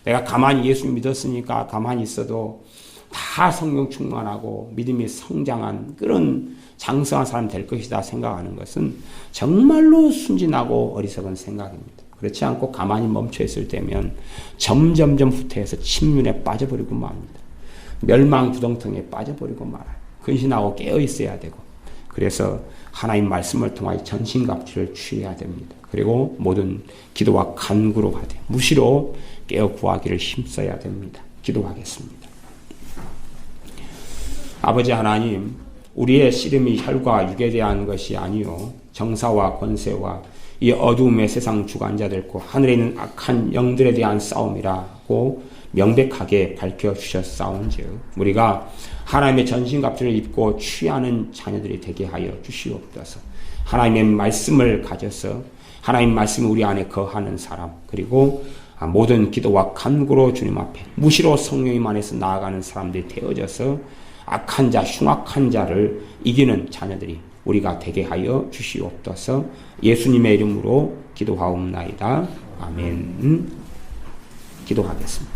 내가 가만히 예수님 믿었으니까 가만히 있어도 다 성령 충만하고 믿음이 성장한 그런 장성한 사람 될 것이다 생각하는 것은 정말로 순진하고 어리석은 생각입니다. 그렇지 않고 가만히 멈춰 있을 때면 점점점 후퇴해서 침륜에 빠져버리고 맙니다. 멸망구덩텅이에 빠져버리고 말아요. 근신하고 깨어 있어야 되고 그래서 하나님 말씀을 통하여 전신갑주를 취해야 됩니다. 그리고 모든 기도와 간구로 하되 무시로 깨어 구하기를 힘써야 됩니다. 기도하겠습니다. 아버지 하나님, 우리의 씨름이 혈과 육에 대한 것이 아니요 정사와 권세와 이 어두움의 세상 주관자들과 하늘에 있는 악한 영들에 대한 싸움이라고 명백하게 밝혀주셨사온즉 우리가 하나님의 전신갑주를 입고 취하는 자녀들이 되게 하여 주시옵소서. 하나님의 말씀을 가져서 하나님 말씀이 우리 안에 거하는 사람, 그리고 모든 기도와 간구로 주님 앞에 무시로 성령님 안에서 나아가는 사람들이 되어져서 악한 자, 흉악한 자를 이기는 자녀들이 우리가 되게 하여 주시옵소서. 예수님의 이름으로 기도하옵나이다. 아멘. 기도하겠습니다.